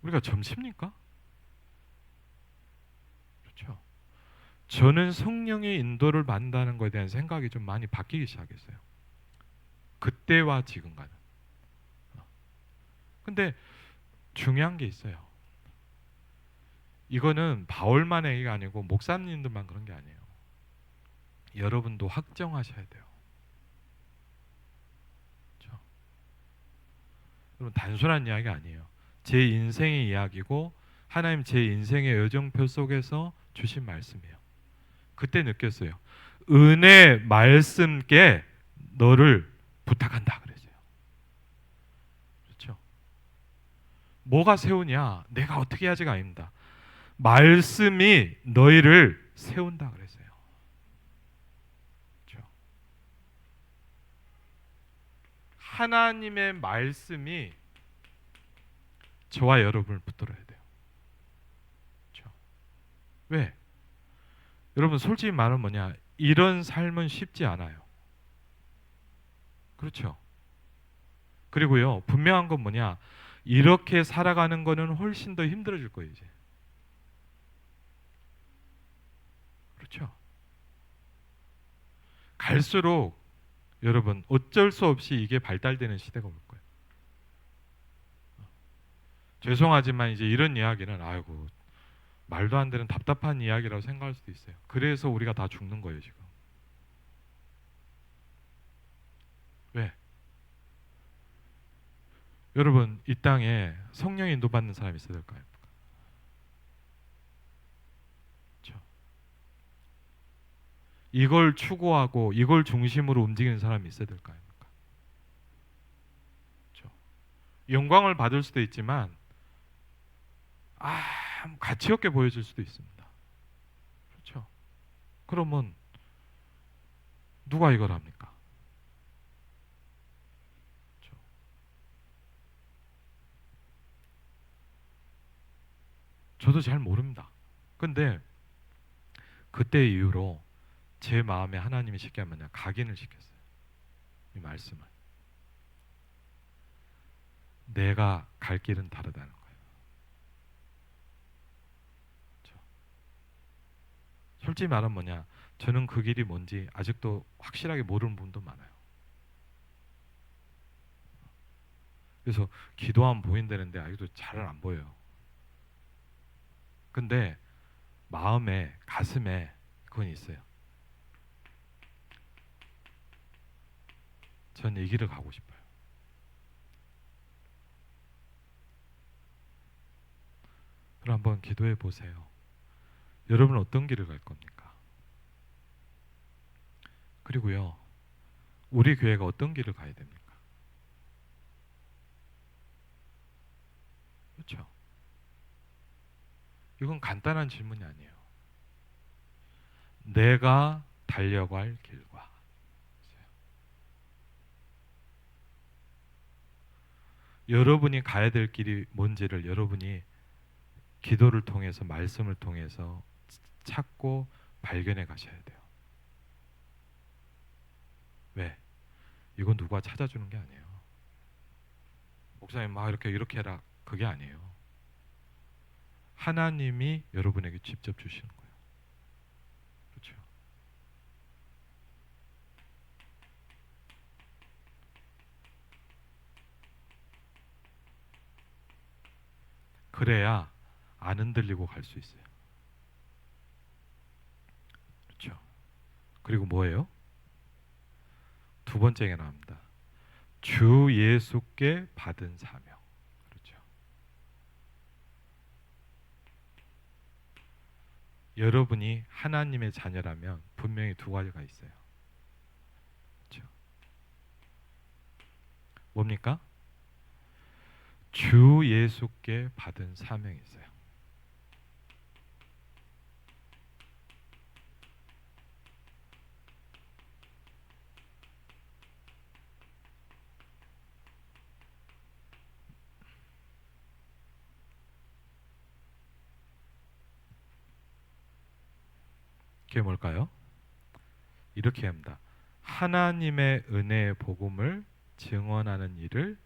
우리가 점칩니까? 그렇죠. 저는 성령의 인도를 받는다는 것에 대한 생각이 좀 많이 바뀌기 시작했어요. 그때와 지금과는. 근데 중요한 게 있어요. 이거는 바울만 얘기가 아니고 목사님들만 그런 게 아니에요. 여러분도 확정하셔야 돼요. 그렇죠? 여러분 단순한 이야기 아니에요. 제 인생의 이야기고 하나님 제 인생의 여정표 속에서 주신 말씀이에요. 그때 느꼈어요. 은혜 말씀께 너를 부탁한다 그랬어요. 그렇죠? 뭐가 세우냐? 내가 어떻게 해야지가 아닙니다. 말씀이 너희를 세운다 그랬어요. 그렇죠? 하나님의 말씀이 저와 여러분을 붙들어야 돼요. 그렇죠? 왜? 여러분 솔직히 말하면 뭐냐? 이런 삶은 쉽지 않아요. 그렇죠? 그리고요 분명한 건 뭐냐? 이렇게 살아가는 거는 훨씬 더 힘들어질 거예요 이제. 그렇죠? 갈수록 여러분 어쩔 수 없이 이게 발달되는 시대가 올 거예요. 죄송하지만 이제 이런 이야기는 아이고 말도 안 되는 답답한 이야기라고 생각할 수도 있어요. 그래서 우리가 다 죽는 거예요 지금. 왜? 여러분 이 땅에 성령 인도받는 사람이 있어야 될까요? 그렇죠? 이걸 추구하고 이걸 중심으로 움직이는 사람이 있어야 될까요? 그렇죠? 영광을 받을 수도 있지만 가치 없게 보여질 수도 있습니다. 그렇죠? 그러면 누가 이걸 합니까? 그렇죠? 저도 잘 모릅니다. 근데 그때 이후로 제 마음에 하나님이 쉽게 하면 각인을 시켰어요. 이 말씀을. 내가 갈 길은 다르다는 거예요. 그렇죠? 솔직히 말하면 뭐냐? 저는 그 길이 뭔지 아직도 확실하게 모르는 분도 많아요. 그래서 기도하면 보인다는데 아직도 잘 안 보여요. 근데 마음에, 가슴에 그건 있어요. 전 이 길을 가고 싶어요. 그럼 한번 기도해 보세요. 여러분 어떤 길을 갈 겁니까? 그리고요, 우리 교회가 어떤 길을 가야 됩니까? 그렇죠? 이건 간단한 질문이 아니에요. 내가 달려갈 길과 여러분이 가야 될 길이 뭔지를 여러분이 기도를 통해서, 말씀을 통해서 찾고 발견해 가셔야 돼요. 왜? 이건 누가 찾아주는 게 아니에요. 목사님 막 이렇게 해라, 그게 아니에요. 하나님이 여러분에게 직접 주시는 거예요. 그렇죠? 그래야 안 흔들리고 갈 수 있어요. 그렇죠? 그리고 뭐예요? 두 번째가 나옵니다. 주 예수께 받은 사명. 그렇죠? 여러분이 하나님의 자녀라면 분명히 두 가지가 있어요. 그렇죠? 뭡니까? 주 예수께 받은 사명이 있어요. 그게 뭘까요? 이렇게 합니다. 하나님의 은혜의 복음을 증언하는 일을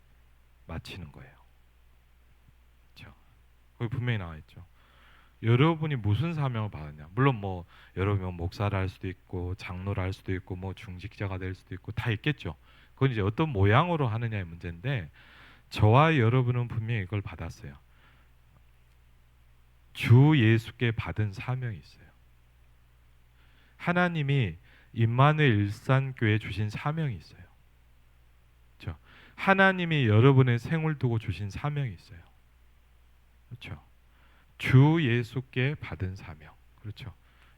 마치는 거예요. 그렇죠? 거기 분명히 나와 있죠. 여러분이 무슨 사명을 받았냐? 물론 뭐 여러분 목사를 할 수도 있고 장로를 할 수도 있고 뭐 중직자가 될 수도 있고 다 있겠죠. 그건 이제 어떤 모양으로 하느냐의 문제인데 저와 여러분은 분명히 이걸 받았어요. 주 예수께 받은 사명이 있어요. 하나님이 임마누엘 일산교회 주신 사명이 있어요. 그렇죠? 하나님이 여러분의 생을 두고 주신 사명이 있어요. 그렇죠? 주 예수께 받은 사명. 그렇죠?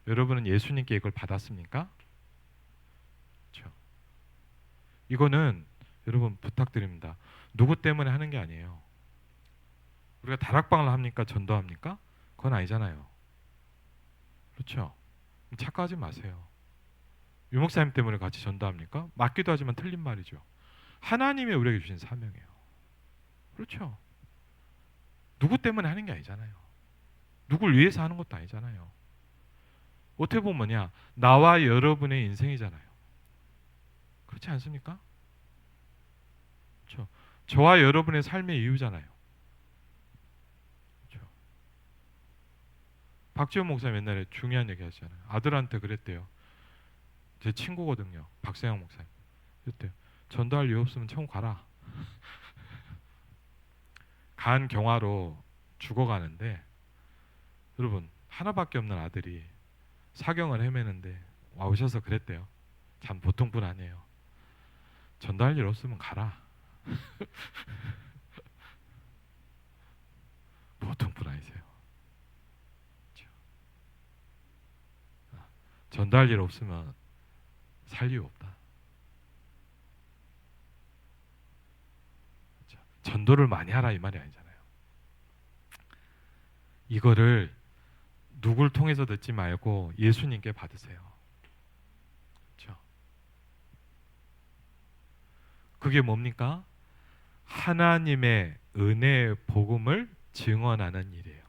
여러분은 예수님께 이걸 받았습니까? 그렇죠? 이거는 여러분 부탁드립니다. 누구 때문에 하는 게 아니에요. 우리가 다락방을 합니까? 전도합니까? 그건 아니잖아요. 그렇죠? 착각하지 마세요. 유목사님 때문에 같이 전도합니까? 맞기도 하지만 틀린 말이죠. 하나님이 우리에게 주신 사명이에요. 그렇죠? 누구 때문에 하는 게 아니잖아요. 누굴 위해서 하는 것도 아니잖아요. 어떻게 보면 뭐냐? 나와 여러분의 인생이잖아요. 그렇지 않습니까? 그렇죠? 저와 여러분의 삶의 이유잖아요. 그렇죠? 박지원 목사님 옛날에 중요한 얘기 하셨잖아요. 아들한테 그랬대요. 제 친구거든요. 박세영 목사님. 그랬대요. 전도할 이유 없으면 천국 가라. 간 경화로 죽어가는데 여러분 하나밖에 없는 아들이 사경을 헤매는데 와 오셔서 그랬대요. 참 보통 분 아니에요. 전도할 일 없으면 가라. 보통 분 아니세요. 그렇죠? 전도할 일 없으면 살 이유 없다. 그렇죠? 전도를 많이 하라 이 말이 아니잖아요. 이거를 누굴 통해서 듣지 말고 예수님께 받으세요. 그렇죠? 그게 뭡니까? 하나님의 은혜의 복음을 증언하는 일이에요.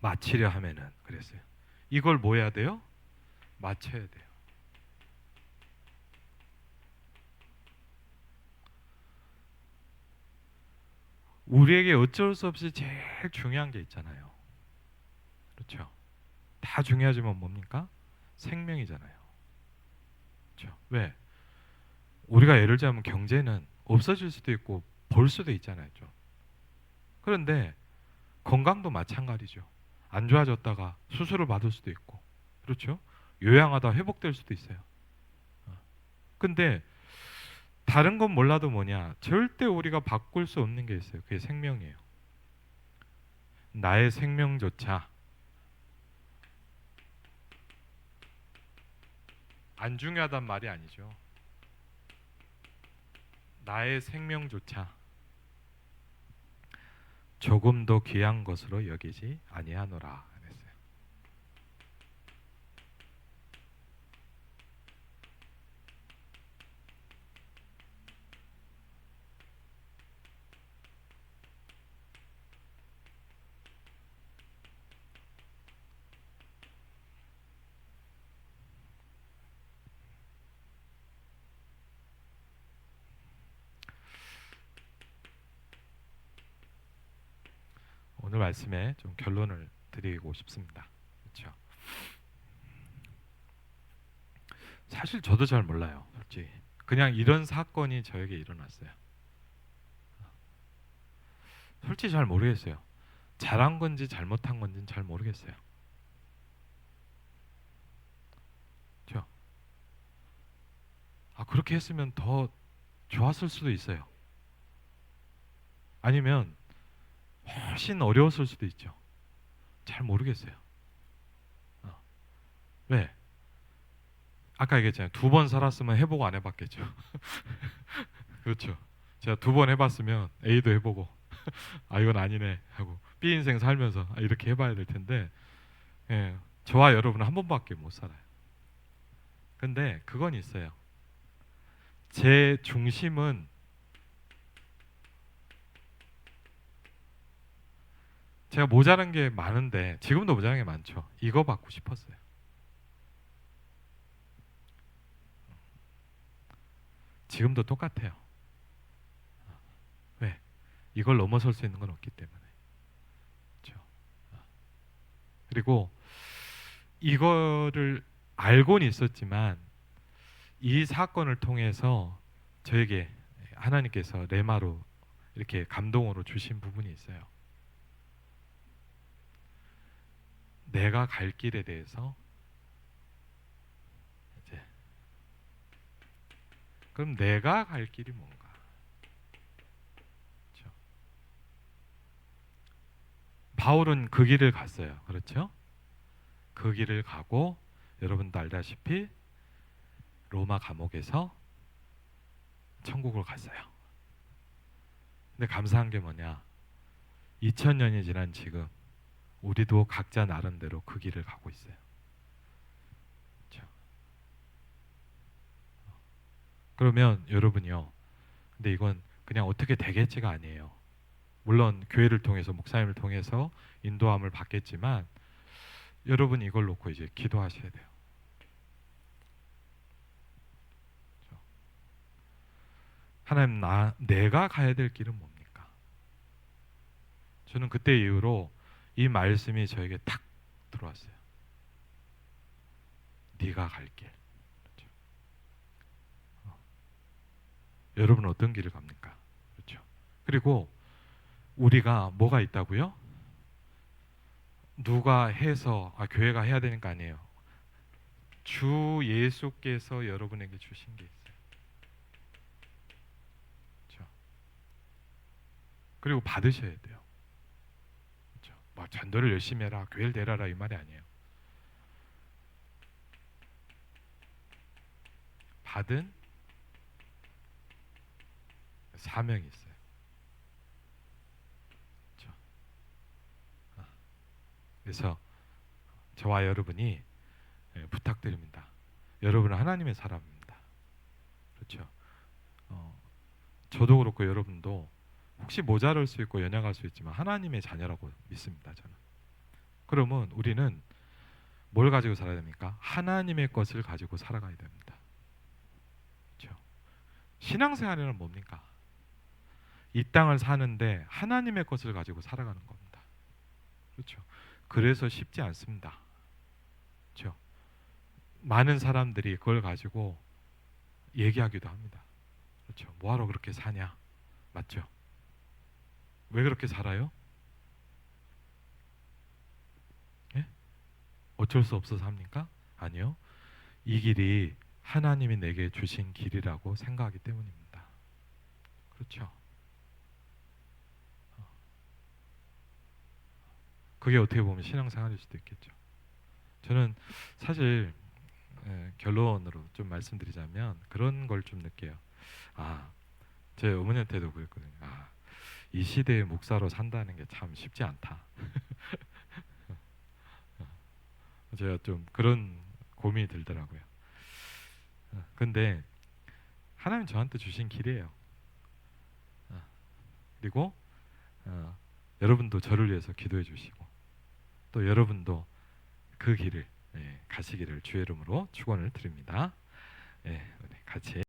마치려 하면은 그랬어요. 이걸 뭐 해야 돼요? 마쳐야 돼요. 우리에게 어쩔 수 없이 제일 중요한 게 있잖아요. 그렇죠? 다 중요하지만 뭡니까? 생명이잖아요. 그렇죠? 왜? 우리가 예를 들자면 경제는 없어질 수도 있고 벌 수도 있잖아요. 좀. 그런데 건강도 마찬가지죠. 안 좋아졌다가 수술을 받을 수도 있고, 그렇죠? 요양하다 회복될 수도 있어요. 근데 다른 건 몰라도 뭐냐? 절대 우리가 바꿀 수 없는 게 있어요. 그게 생명이에요. 나의 생명조차 안 중요하단 말이 아니죠. 나의 생명조차 조금 더 귀한 것으로 여기지 아니하노라 그랬어요. 오늘 말씀에 좀 결론을 드리고 싶습니다. 그렇죠? 사실 저도 잘 몰라요. 솔직히 그냥 이런 사건이 저에게 일어났어요. 솔직히 잘 모르겠어요. 잘한 건지 잘못한 건지는 잘 모르겠어요. 그렇죠? 그렇게 했으면 더 좋았을 수도 있어요. 아니면 훨씬 어려웠을 수도 있죠. 잘 모르겠어요. 어. 왜? 아까 얘기했잖아요. 2번 살았으면 해보고 안 해봤겠죠. 그렇죠. 제가 2번 해봤으면 A도 해보고 이건 아니네 하고 B 인생 살면서 이렇게 해봐야 될 텐데, 예, 저와 여러분은 한 번밖에 못 살아요. 근데 그건 있어요. 제 중심은 제가 모자란 게 많은데, 지금도 모자란 게 많죠. 이거 받고 싶었어요. 지금도 똑같아요. 왜? 이걸 넘어설 수 있는 건 없기 때문에. 그렇죠? 그리고 이거를 알고는 있었지만 이 사건을 통해서 저에게 하나님께서 레마로 이렇게 감동으로 주신 부분이 있어요. 내가 갈 길에 대해서 이제, 그럼 내가 갈 길이 뭔가? 그렇죠? 바울은 그 길을 갔어요. 그렇죠? 그 길을 가고 여러분도 알다시피 로마 감옥에서 천국을 갔어요. 근데 감사한 게 뭐냐? 2000년이 지난 지금 우리도 각자 나름대로 그 길을 가고 있어요. 그렇죠? 그러면 여러분이요. 근데 이건 그냥 어떻게 되겠지가 아니에요. 물론 교회를 통해서 목사님을 통해서 인도함을 받겠지만 여러분 이걸 놓고 이제 기도하셔야 돼요. 그렇죠? 하나님, 내가 가야 될 길은 뭡니까? 저는 그때 이후로 이 말씀이 저에게 탁 들어왔어요. 네가 갈 길. 그렇죠? 여러분 어떤 길을 갑니까? 그렇죠? 그리고 우리가 뭐가 있다고요? 누가 해서 교회가 해야 되는 거 아니에요. 주 예수께서 여러분에게 주신 게 있어요. 그렇죠? 그리고 받으셔야 돼요. 그렇죠? 뭐 전도를 열심히 해라, 교회를 데려라 이 말이 아니에요. 받은 사명이 있어요. 그렇죠? 그래서 저와 여러분이 부탁드립니다. 여러분은 하나님의 사람입니다. 그렇죠? 저도 그렇고 여러분도 혹시 모자랄 수 있고 연약할 수 있지만 하나님의 자녀라고 믿습니다. 저는. 그러면 우리는 뭘 가지고 살아야 됩니까? 하나님의 것을 가지고 살아가야 됩니다. 그렇죠? 신앙생활에는 뭡니까? 이 땅을 사는데 하나님의 것을 가지고 살아가는 겁니다. 그렇죠? 그래서 쉽지 않습니다. 그렇죠? 많은 사람들이 그걸 가지고 얘기하기도 합니다. 그렇죠? 뭐하러 그렇게 사냐? 맞죠? 왜 그렇게 살아요? 예? 어쩔 수 없어서 합니까? 아니요. 이 길이 하나님이 내게 주신 길이라고 생각하기 때문입니다. 그렇죠? 그게 어떻게 보면 신앙생활일 수도 있겠죠. 저는 사실 결론으로 좀 말씀드리자면 그런 걸 좀 느껴요. 아, 제 어머니한테도 그랬거든요. 아, 이 시대의 목사로 산다는 게 참 쉽지 않다. 제가 좀 그런 고민이 들더라고요. 근데 하나님 저한테 주신 길이에요. 어, 그리고 여러분도 저를 위해서 기도해 주시고 또 여러분도 그 길을 가시기를 주의 이름으로 축원을 드립니다. 예, 우리 같이